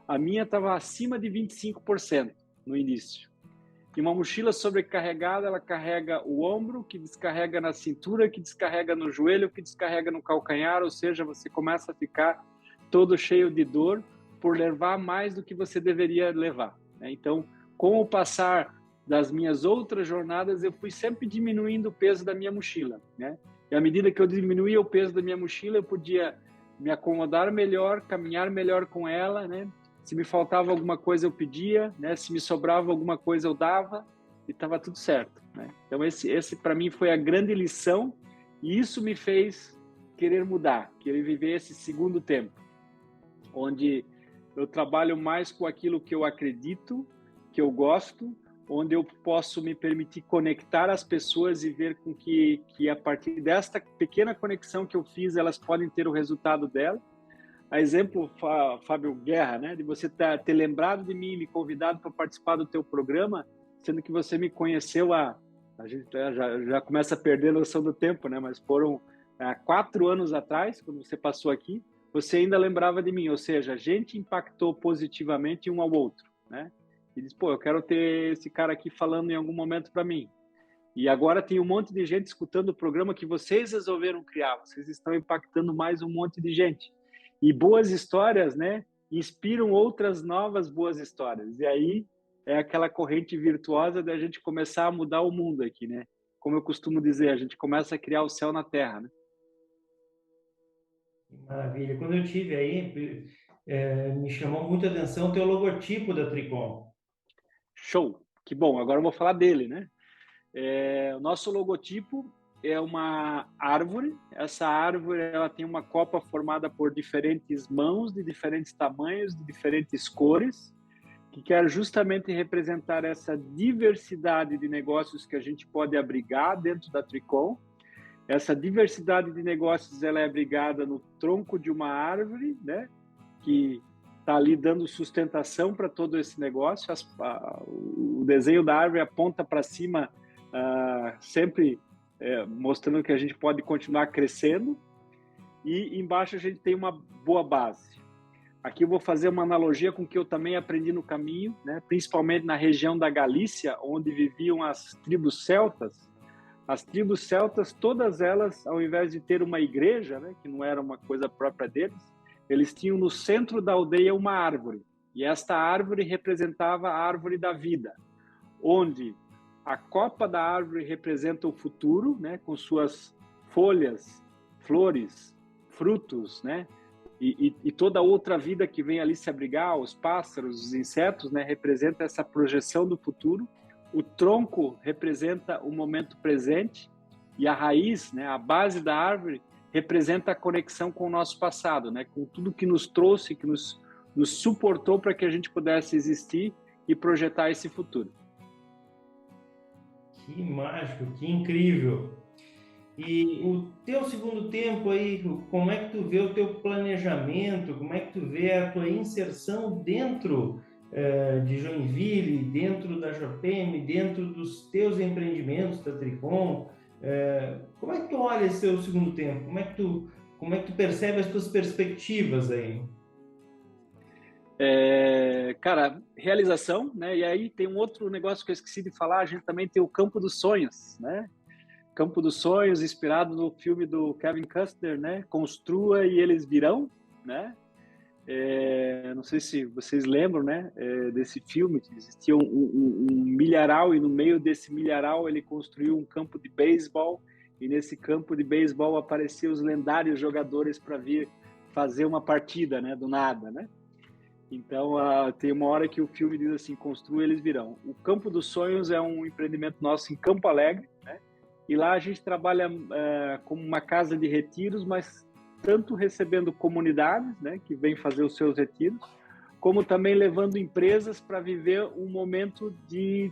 A minha estava acima de 25% no início. E uma mochila sobrecarregada, ela carrega o ombro, que descarrega na cintura, que descarrega no joelho, que descarrega no calcanhar, ou seja, você começa a ficar todo cheio de dor por levar mais do que você deveria levar. Né? Então, com o passar das minhas outras jornadas, eu fui sempre diminuindo o peso da minha mochila, né? E à medida que eu diminuía o peso da minha mochila, eu podia me acomodar melhor, caminhar melhor com ela, né? Se me faltava alguma coisa, eu pedia, né? Se me sobrava alguma coisa, eu dava e estava tudo certo, né? Então, esse para mim foi a grande lição e isso me fez querer mudar, querer viver esse segundo tempo, onde eu trabalho mais com aquilo que eu acredito, que eu gosto, onde eu posso me permitir conectar as pessoas e ver com que a partir desta pequena conexão que eu fiz, elas podem ter o resultado dela. A exemplo, Fábio Guerra, né, de você ter lembrado de mim, me convidado para participar do teu programa, sendo que você me conheceu a gente já começa a perder a noção do tempo, né, mas foram 4 anos atrás, quando você passou aqui, você ainda lembrava de mim, ou seja, a gente impactou positivamente um ao outro, né? E diz, pô, eu quero ter esse cara aqui falando em algum momento para mim. E agora tem um monte de gente escutando o programa que vocês resolveram criar, vocês estão impactando mais um monte de gente. E boas histórias, né, inspiram outras novas boas histórias. E aí é aquela corrente virtuosa da gente começar a mudar o mundo aqui, né? Como eu costumo dizer, a gente começa a criar o céu na terra, né? Maravilha. Quando eu tive aí, me chamou muita atenção o teu logotipo da Tricom. Show! Que bom, agora eu vou falar dele, né? O nosso logotipo é uma árvore. Essa árvore ela tem uma copa formada por diferentes mãos de diferentes tamanhos, de diferentes cores, que quer justamente representar essa diversidade de negócios que a gente pode abrigar dentro da Tricom. Essa diversidade de negócios ela é abrigada no tronco de uma árvore, né, que está ali dando sustentação para todo esse negócio. O desenho da árvore aponta para cima, sempre mostrando que a gente pode continuar crescendo. E embaixo a gente tem uma boa base. Aqui eu vou fazer uma analogia com o que eu também aprendi no caminho, né, principalmente na região da Galícia, onde viviam as tribos celtas. As tribos celtas, todas elas, ao invés de ter uma igreja, né, que não era uma coisa própria deles, eles tinham no centro da aldeia uma árvore. E esta árvore representava a árvore da vida, onde a copa da árvore representa o futuro, né, com suas folhas, flores, frutos, né, e toda outra vida que vem ali se abrigar, os pássaros, os insetos, né, representa essa projeção do futuro. O tronco representa o momento presente e a raiz, né, a base da árvore, representa a conexão com o nosso passado, né, com tudo que nos trouxe, que nos suportou para que a gente pudesse existir e projetar esse futuro. Que mágico, que incrível! E o teu segundo tempo aí, como é que tu vê o teu planejamento, como é que tu vê a tua inserção dentro de Joinville, dentro da JPM, dentro dos teus empreendimentos da Tricom? Como é que tu olha esse teu segundo tempo? Como é que tu percebe as tuas perspectivas aí? Cara, realização, né? E aí tem um outro negócio que eu esqueci de falar, a gente também tem o Campo dos Sonhos, né? Campo dos Sonhos, inspirado no filme do Kevin Costner, né? Construa e eles virão, né? Não sei se vocês lembram, né? Desse filme, existia um milharal e no meio desse milharal ele construiu um campo de beisebol e nesse campo de beisebol apareciam os lendários jogadores para vir fazer uma partida, né? Do nada, né? Então, tem uma hora que o filme diz assim, construa, eles virão. O Campo dos Sonhos é um empreendimento nosso em Campo Alegre, né? E lá a gente trabalha como uma casa de retiros, mas tanto recebendo comunidades, né, que vêm fazer os seus retiros, como também levando empresas para viver um momento de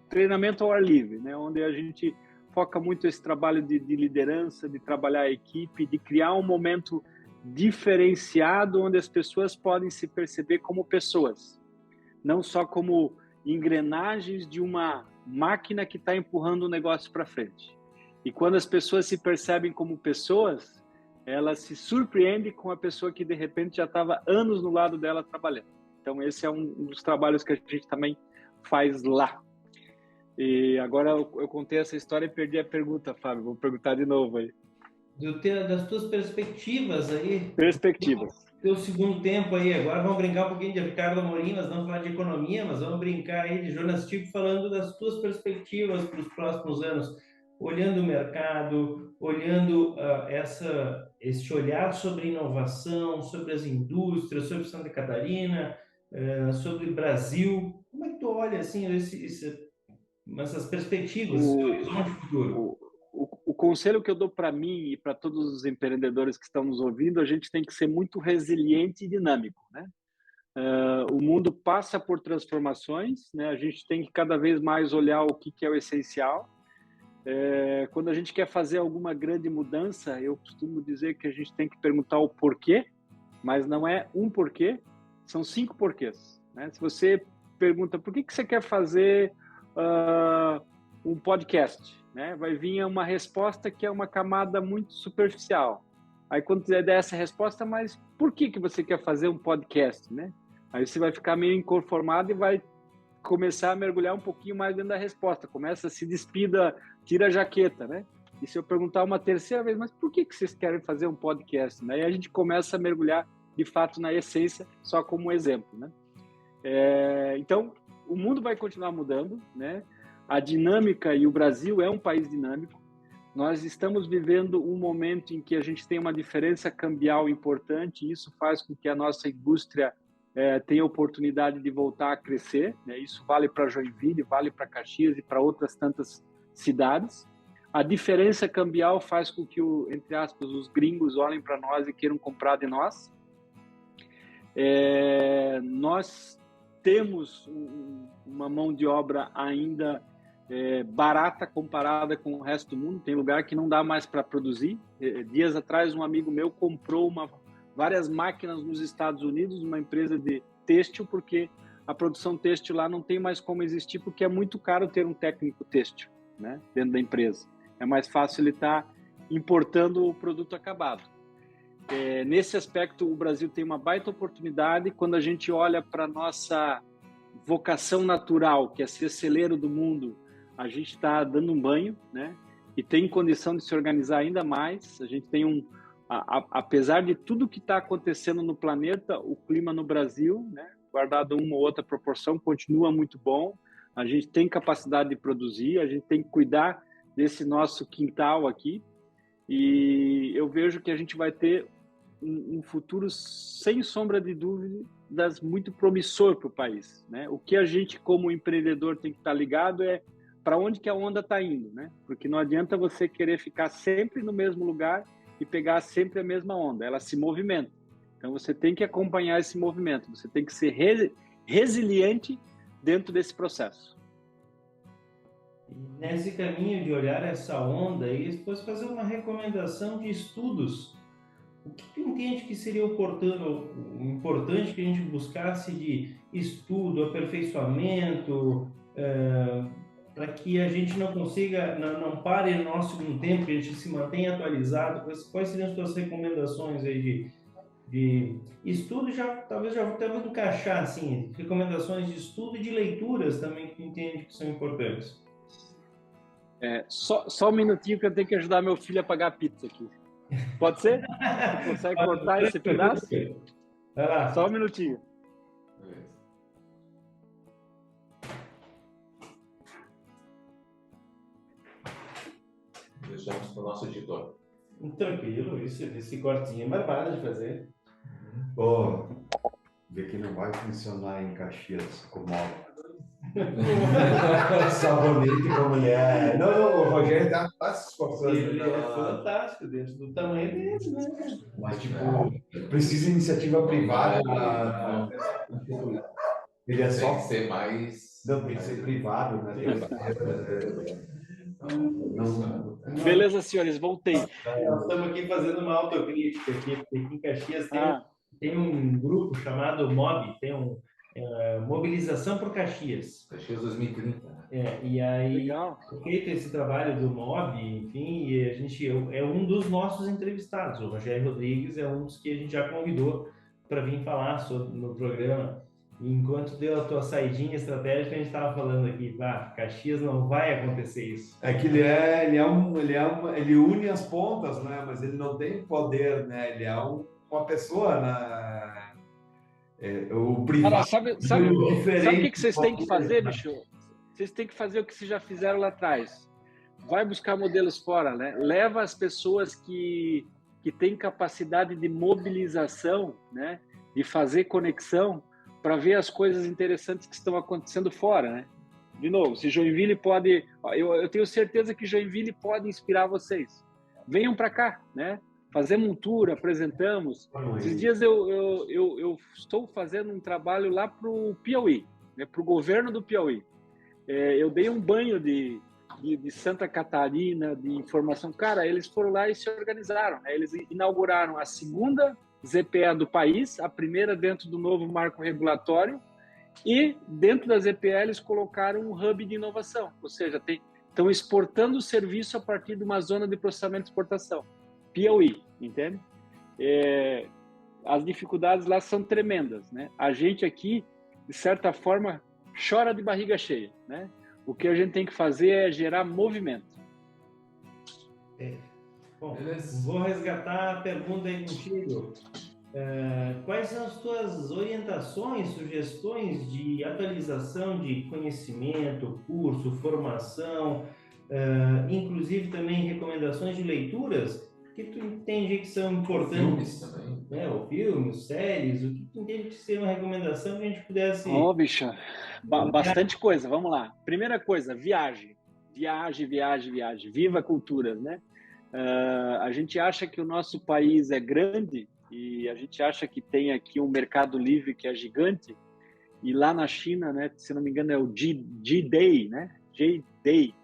treinamento ao ar livre, né, onde a gente foca muito esse trabalho de liderança, de trabalhar a equipe, de criar um momento diferenciado onde as pessoas podem se perceber como pessoas, não só como engrenagens de uma máquina que está empurrando o negócio para frente. E quando as pessoas se percebem como pessoas, elas se surpreendem com a pessoa que de repente já estava anos no lado dela trabalhando. Então esse é um dos trabalhos que a gente também faz lá. E agora eu contei essa história e perdi a pergunta, Fábio. Vou perguntar de novo aí. Das tuas perspectivas aí. Perspectivas. Teu segundo tempo aí, agora vamos brincar um pouquinho de Ricardo Amorim, nós vamos falar de economia, mas vamos brincar aí de Jonas Tipo falando das tuas perspectivas para os próximos anos. olhando o mercado, olhando esse olhar sobre inovação, sobre as indústrias, sobre Santa Catarina, sobre o Brasil. Como é que tu olha assim essas perspectivas, esse horizonte futuro? O conselho que eu dou para mim e para todos os empreendedores que estão nos ouvindo, a gente tem que ser muito resiliente e dinâmico, né? O mundo passa por transformações, né? A gente tem que cada vez mais olhar o que é o essencial. Quando a gente quer fazer alguma grande mudança, eu costumo dizer que a gente tem que perguntar o porquê, mas não é um porquê, são 5 porquês, né? Se você pergunta por que você quer fazer um podcast, né? Vai vir uma resposta que é uma camada muito superficial. Aí quando você der essa resposta, mas por que você quer fazer um podcast, né? Aí você vai ficar meio inconformado e vai começar a mergulhar um pouquinho mais dentro da resposta. Começa a se despida, tira a jaqueta, né? E se eu perguntar uma terceira vez, mas por que vocês querem fazer um podcast? Aí a gente começa a mergulhar de fato na essência, só como um exemplo, né? Então, o mundo vai continuar mudando, né? A dinâmica, e o Brasil é um país dinâmico. Nós estamos vivendo um momento em que a gente tem uma diferença cambial importante, e isso faz com que a nossa indústria tenha oportunidade de voltar a crescer, né? Isso vale para Joinville, vale para Caxias e para outras tantas cidades. A diferença cambial faz com que, entre aspas, os gringos olhem para nós e queiram comprar de nós. Nós temos uma mão de obra ainda barata comparada com o resto do mundo. Tem lugar que não dá mais para produzir. Dias atrás, um amigo meu comprou várias máquinas nos Estados Unidos, uma empresa de têxtil, porque a produção têxtil lá não tem mais como existir, porque é muito caro ter um técnico têxtil, né, dentro da empresa. É mais fácil ele estar importando o produto acabado. Nesse aspecto, o Brasil tem uma baita oportunidade. Quando a gente olha para a nossa vocação natural, que é ser celeiro do mundo, a gente está dando um banho, né? E tem condição de se organizar ainda mais. A gente tem apesar de tudo que está acontecendo no planeta, o clima no Brasil, né, guardado uma ou outra proporção, continua muito bom. A gente tem capacidade de produzir, a gente tem que cuidar desse nosso quintal aqui. E eu vejo que a gente vai ter um futuro, sem sombra de dúvidas, muito promissor para o país, né? O que a gente, como empreendedor, tem que estar ligado é para onde que a onda está indo, né? Porque não adianta você querer ficar sempre no mesmo lugar e pegar sempre a mesma onda, ela se movimenta. Então você tem que acompanhar esse movimento, você tem que ser resiliente dentro desse processo. Nesse caminho de olhar essa onda e depois fazer uma recomendação de estudos, o que tu entende que seria importante que a gente buscasse de estudo, aperfeiçoamento, para que a gente não consiga, não pare no nosso segundo tempo, que a gente se mantenha atualizado? Quais seriam as tuas recomendações aí de estudo? Talvez já vou encaixar assim, recomendações de estudo e de leituras também que tu entende que são importantes. Só um minutinho que eu tenho que ajudar meu filho a pagar a pizza aqui. Pode ser? Você consegue cortar esse pedaço? Vai lá. Só um minutinho. Deixamos para o nosso editor. Tranquilo, esse cortinho é barbado de fazer. Vê que não vai funcionar em Caxias como sabonete com mulher. Não, o Rogério tá se esforçando. Ele é fantástico dentro do tamanho dele, né? Mas, precisa de iniciativa privada. Ele é só. Tem que ser mais. Não, tem que ser privado, né? Beleza, senhores, voltei. Nós estamos aqui fazendo uma autocrítica aqui, porque aqui em Caxias tem um grupo chamado MOB, tem Mobilização por Caxias. Caxias 2030. E aí, legal, feito esse trabalho do MOB, enfim, e a gente é um dos nossos entrevistados. O Rogério Rodrigues é um dos que a gente já convidou para vir falar no programa. E enquanto deu a tua saidinha estratégica, a gente estava falando aqui, Caxias não vai acontecer isso. É que ele une as pontas, né? Mas ele não tem poder, né? Ele é uma pessoa, né? O privado. Sabe o que vocês têm que fazer, bicho? Vocês têm que fazer o que vocês já fizeram lá atrás. vai buscar modelos fora, né? Leva as pessoas que têm capacidade de mobilização, né? De fazer conexão para ver as coisas interessantes que estão acontecendo fora, né? De novo, se Joinville pode... Eu tenho certeza que Joinville pode inspirar vocês. Venham para cá, né? Fazemos um tour, apresentamos. Esses dias eu estou fazendo um trabalho lá para o Piauí, né? Para o governo do Piauí. Eu dei um banho de Santa Catarina, de informação. Cara, eles foram lá e se organizaram, né? Eles inauguraram a segunda ZPE do país, a primeira dentro do novo marco regulatório, e dentro da ZPE eles colocaram um hub de inovação, ou seja, estão exportando o serviço a partir de uma zona de processamento de exportação. Piauí, entende? As dificuldades lá são tremendas, né? A gente aqui, de certa forma, chora de barriga cheia, né? O que a gente tem que fazer é gerar movimento. Bom, vou resgatar a pergunta aí contigo. Quais são as tuas orientações, sugestões de atualização de conhecimento, curso, formação, inclusive também recomendações de leituras que tu entende que são importantes? Filmes também. Né? Ou filmes, séries, o que tu entende que seria uma recomendação que a gente pudesse... Bicha, bastante coisa, vamos lá. Primeira coisa, viagem. Viagem. Viva culturas, né? A gente acha que o nosso país é grande e a gente acha que tem aqui um mercado livre que é gigante, e lá na China, né, se não me engano é o J-Day, né? J-Day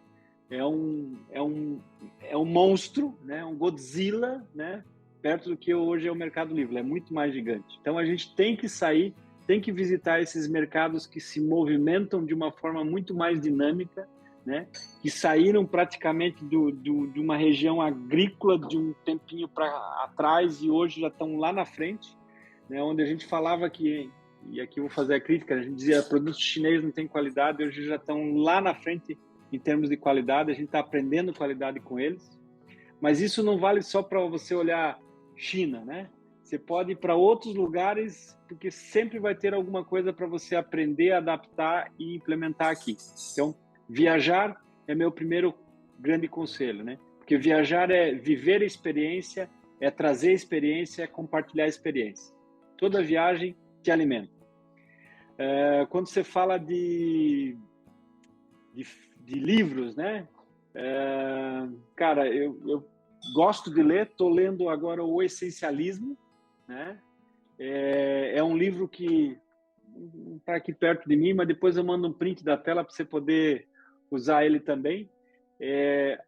é um monstro, né? Um Godzilla, né? Perto do que hoje é o mercado livre, é muito mais gigante. Então a gente tem que sair, tem que visitar esses mercados que se movimentam de uma forma muito mais dinâmica, né? Que saíram praticamente de uma região agrícola de um tempinho para atrás e hoje já estão lá na frente, né? Onde a gente falava que, e aqui eu vou fazer a crítica, a gente dizia produtos chineses não têm qualidade, hoje já estão lá na frente em termos de qualidade, a gente está aprendendo qualidade com eles, mas isso não vale só para você olhar China, né? Você pode ir para outros lugares, porque sempre vai ter alguma coisa para você aprender, adaptar e implementar aqui. Então, viajar é meu primeiro grande conselho, né? Porque viajar é viver a experiência, é trazer a experiência, é compartilhar a experiência. Toda viagem te alimenta. Quando você fala de livros, né? Cara, eu gosto de ler, estou lendo agora O Essencialismo, né? É um livro que está aqui perto de mim, mas depois eu mando um print da tela para você poder usar ele também.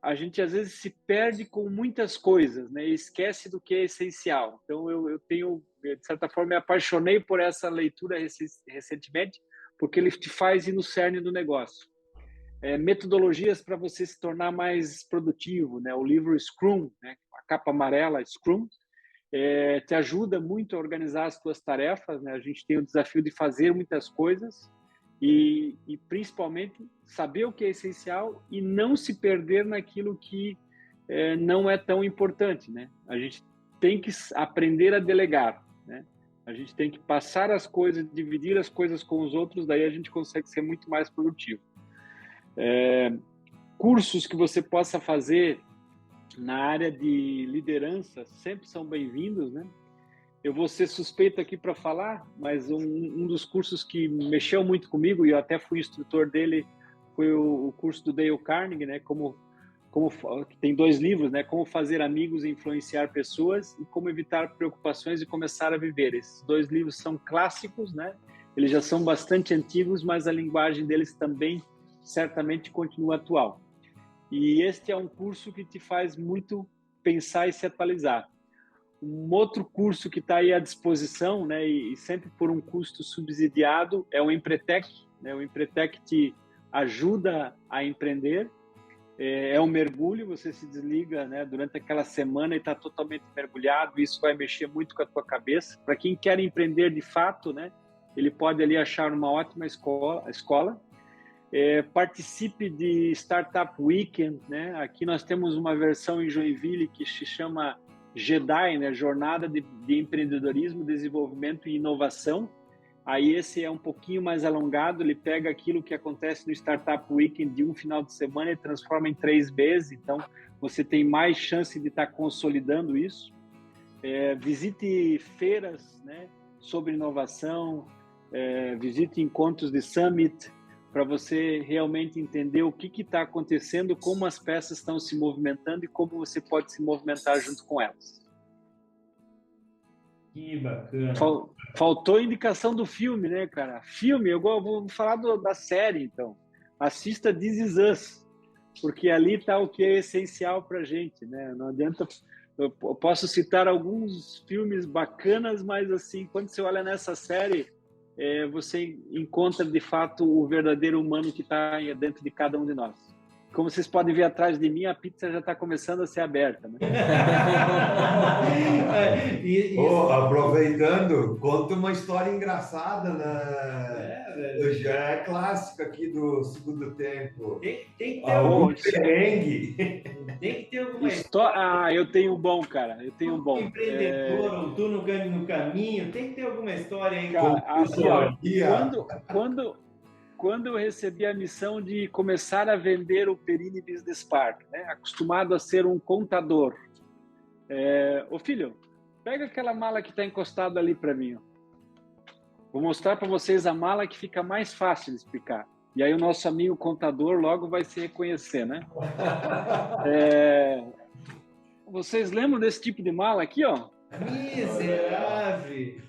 A gente às vezes se perde com muitas coisas, né? E esquece do que é essencial. Então eu tenho, de certa forma, me apaixonei por essa leitura recentemente, porque ele te faz ir no cerne do negócio. Metodologias para você se tornar mais produtivo, né? O livro Scrum, né? A capa amarela Scrum, te ajuda muito a organizar as suas tarefas, né? A gente tem o desafio de fazer muitas coisas e principalmente saber o que é essencial e não se perder naquilo que não é tão importante, né? A gente tem que aprender a delegar, né? A gente tem que passar as coisas, dividir as coisas com os outros, daí a gente consegue ser muito mais produtivo. Cursos que você possa fazer na área de liderança sempre são bem-vindos, né? Eu vou ser suspeito aqui para falar, mas um dos cursos que mexeu muito comigo, e eu até fui instrutor dele, foi o curso do Dale Carnegie, né? Tem 2 livros, né? Como fazer amigos e influenciar pessoas e como evitar preocupações e começar a viver. Esses 2 livros são clássicos, né? Eles já são bastante antigos, mas a linguagem deles também certamente continua atual. E este é um curso que te faz muito pensar e se atualizar. Um outro curso que está aí à disposição, né, e sempre por um custo subsidiado, é o Empretec, né? O Empretec te ajuda a empreender. É um mergulho, você se desliga, né, durante aquela semana e está totalmente mergulhado. Isso vai mexer muito com a tua cabeça. Para quem quer empreender de fato, né, ele pode ali achar uma ótima escola. Participe de Startup Weekend, né? Aqui nós temos uma versão em Joinville que se chama JEDI, né? Jornada de Empreendedorismo, Desenvolvimento e Inovação. Aí esse é um pouquinho mais alongado, ele pega aquilo que acontece no Startup Weekend de um final de semana e transforma em 3 meses, então você tem mais chance de estar consolidando isso. Visite feiras, né, sobre inovação, visite encontros de Summit, para você realmente entender o que está acontecendo, como as peças estão se movimentando e como você pode se movimentar junto com elas. Que bacana. Faltou a indicação do filme, né, cara? Filme, eu vou falar da série, então. Assista This Is Us, porque ali está o que é essencial para a gente, né? Não adianta... Eu posso citar alguns filmes bacanas, mas, assim, quando você olha nessa série, você encontra, de fato, o verdadeiro humano que está dentro de cada um de nós. Como vocês podem ver atrás de mim, a pizza já está começando a ser aberta, né? Aproveitando, conta uma história engraçada, né? Já é clássico aqui do segundo tempo. Tem que ter algum perrengue. Tem que ter alguma história. Eu tenho um bom, cara. Eu tenho um bom. Empreendedor, ou tu no caminho, tem que ter alguma história aí. Cara, quando eu recebi a missão de começar a vender o Perini Business Park, né? Acostumado a ser um contador. Ô filho, pega aquela mala que está encostada ali para mim. Ó. Vou mostrar para vocês a mala que fica mais fácil de explicar. E aí o nosso amigo contador logo vai se reconhecer, né? Vocês lembram desse tipo de mala aqui, ó? Miserável!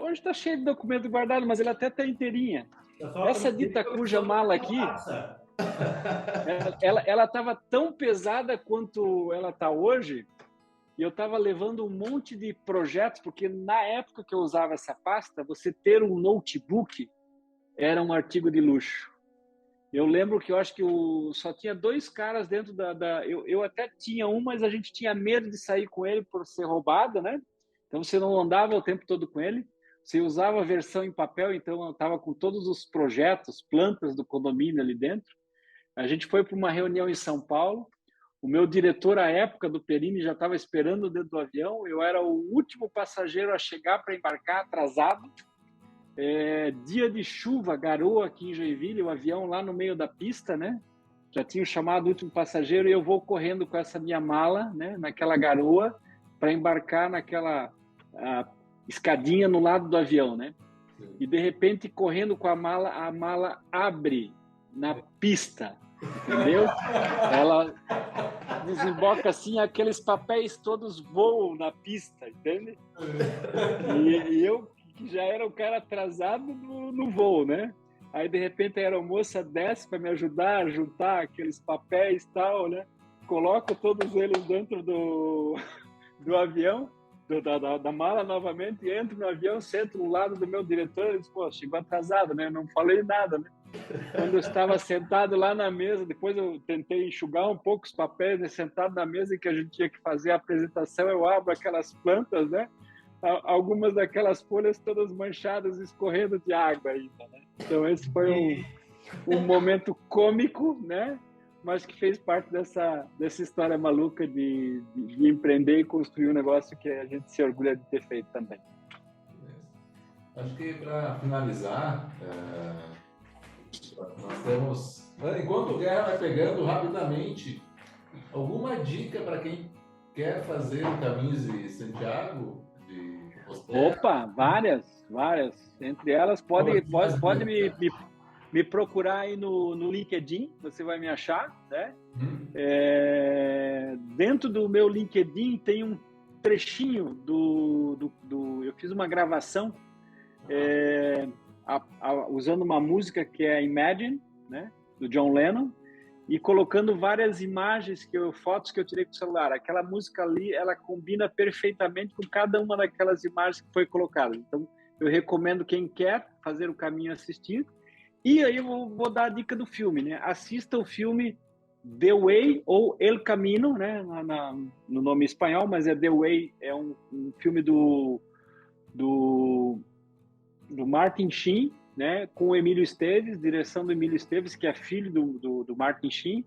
Hoje está cheio de documento guardado, mas ele até está inteirinha. Essa dita cuja mala aqui, ela estava tão pesada quanto ela está hoje, e eu estava levando um monte de projetos, porque na época que eu usava essa pasta, você ter um notebook era um artigo de luxo. Eu lembro que eu acho que só tinha 2 caras dentro eu até tinha um, mas a gente tinha medo de sair com ele por ser roubado, né? Então você não andava o tempo todo com ele. Você usava a versão em papel, então eu estava com todos os projetos, plantas do condomínio ali dentro. A gente foi para uma reunião em São Paulo. O meu diretor, à época, do Perini, já estava esperando dentro do avião. Eu era o último passageiro a chegar para embarcar, atrasado. Dia de chuva, garoa aqui em Joinville, o avião lá no meio da pista, né? Já tinha chamado o último passageiro e eu vou correndo com essa minha mala, né? Naquela garoa, para embarcar naquela... escadinha no lado do avião, né? E de repente, correndo com a mala abre na pista, entendeu? Ela desemboca assim, aqueles papéis todos voam na pista, entende? E eu, que já era o cara atrasado no voo, né? Aí, de repente, a aeromoça desce para me ajudar a juntar aqueles papéis e tal, né? Coloco todos eles dentro do avião, da mala novamente, e entro no avião, sento no lado do meu diretor e diz, pô, chegou atrasado, né? Eu não falei nada, né? Quando eu estava sentado lá na mesa, depois eu tentei enxugar um pouco os papéis, né? Sentado na mesa em que a gente tinha que fazer a apresentação, eu abro aquelas plantas, né? Algumas daquelas folhas todas manchadas, escorrendo de água ainda, né? Então esse foi um momento cômico, né? Mas que fez parte dessa história maluca de empreender e construir um negócio que a gente se orgulha de ter feito também. Acho que para finalizar, nós temos, enquanto o Guerra vai pegando rapidamente, alguma dica para quem quer fazer o Caminho de Santiago? Opa, várias. Entre elas, pode me procurar aí no LinkedIn, você vai me achar, né? Dentro do meu LinkedIn tem um trechinho eu fiz uma gravação usando uma música que é Imagine, né? Do John Lennon, e colocando várias imagens, fotos que eu tirei com o celular. Aquela música ali, ela combina perfeitamente com cada uma daquelas imagens que foi colocada. Então, eu recomendo quem quer fazer o caminho assistir. E aí eu vou dar a dica do filme, né? Assista o filme The Way ou El Camino, né? No nome espanhol, mas é The Way, é um filme do Martin Sheen, né? Com o Emílio Esteves, direção do Emílio Esteves, que é filho do Martin Sheen.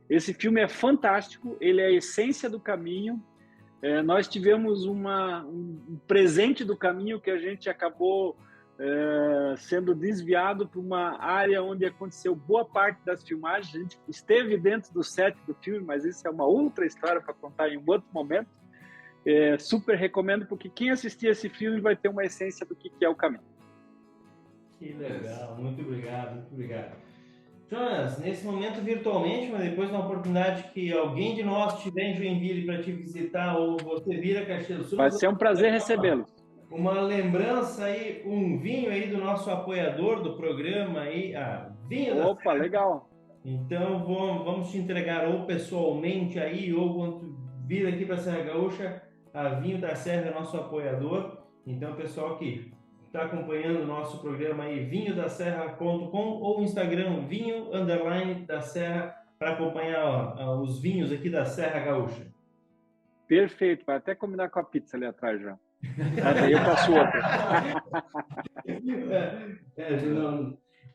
Esse filme é fantástico, ele é a essência do caminho. Nós tivemos um presente do caminho que a gente acabou sendo desviado para uma área onde aconteceu boa parte das filmagens. A gente esteve dentro do set do filme, mas isso é uma outra história para contar em um outro momento. Super recomendo, porque quem assistir esse filme vai ter uma essência do que é o caminho. Que legal, muito obrigado, muito obrigado. Jonas, nesse momento virtualmente, mas depois na oportunidade que alguém de nós estiver em Joinville para te visitar, ou você vir a Caxias do Sul... Vai ser um prazer recebê-lo. Uma lembrança aí, um vinho aí do nosso apoiador do programa aí, vinho da Opa, legal. Então vamos te entregar ou pessoalmente aí, ou quando vir aqui para a Serra Gaúcha, a Vinho da Serra é nosso apoiador. Então, pessoal que está acompanhando o nosso programa aí, vinhodaserra.com, ou Instagram, vinho_da Serra, para acompanhar os vinhos aqui da Serra Gaúcha. Perfeito, vai até combinar com a pizza ali atrás já. Aí eu passo outra.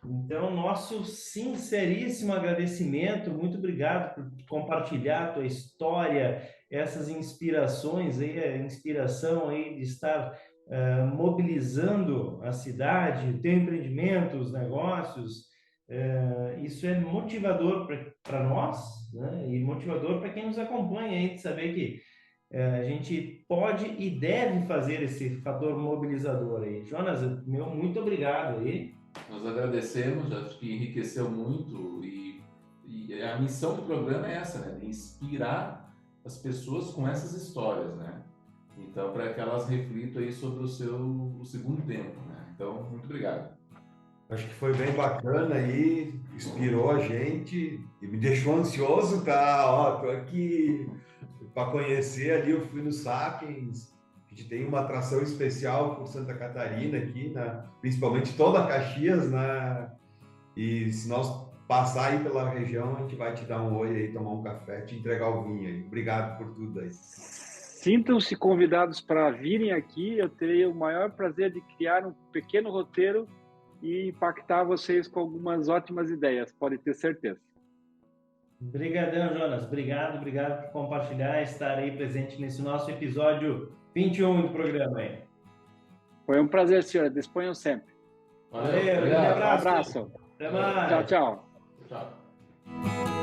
Então, nosso sinceríssimo agradecimento, muito obrigado por compartilhar a tua história, essas inspirações aí, a inspiração aí de estar mobilizando a cidade, o teu empreendimento, os negócios. Isso é motivador para nós, né? E motivador para quem nos acompanha aí, de saber que a gente pode e deve fazer esse fator mobilizador aí. Jonas, meu muito obrigado aí. Nós agradecemos, acho que enriqueceu muito e a missão do programa é essa, né? De inspirar as pessoas com essas histórias, né? Então, para que elas reflitam aí sobre o segundo tempo, né? Então, muito obrigado. Acho que foi bem bacana aí, inspirou a gente e me deixou ansioso, tá? Ó, tô aqui para conhecer ali, eu fui no Sapiens, a gente tem uma atração especial por Santa Catarina aqui, né? Principalmente toda Caxias, né? E se nós passar aí pela região, a gente vai te dar um oi aí, tomar um café, te entregar o vinho aí. Obrigado por tudo aí. Sintam-se convidados para virem aqui, eu terei o maior prazer de criar um pequeno roteiro e impactar vocês com algumas ótimas ideias, pode ter certeza. Obrigadão, Jonas. Obrigado por compartilhar, estar aí presente nesse nosso episódio 21 do programa aí. Foi um prazer, senhor. Disponham sempre. Valeu, um abraço. Até mais. Tchau, tchau. Tchau.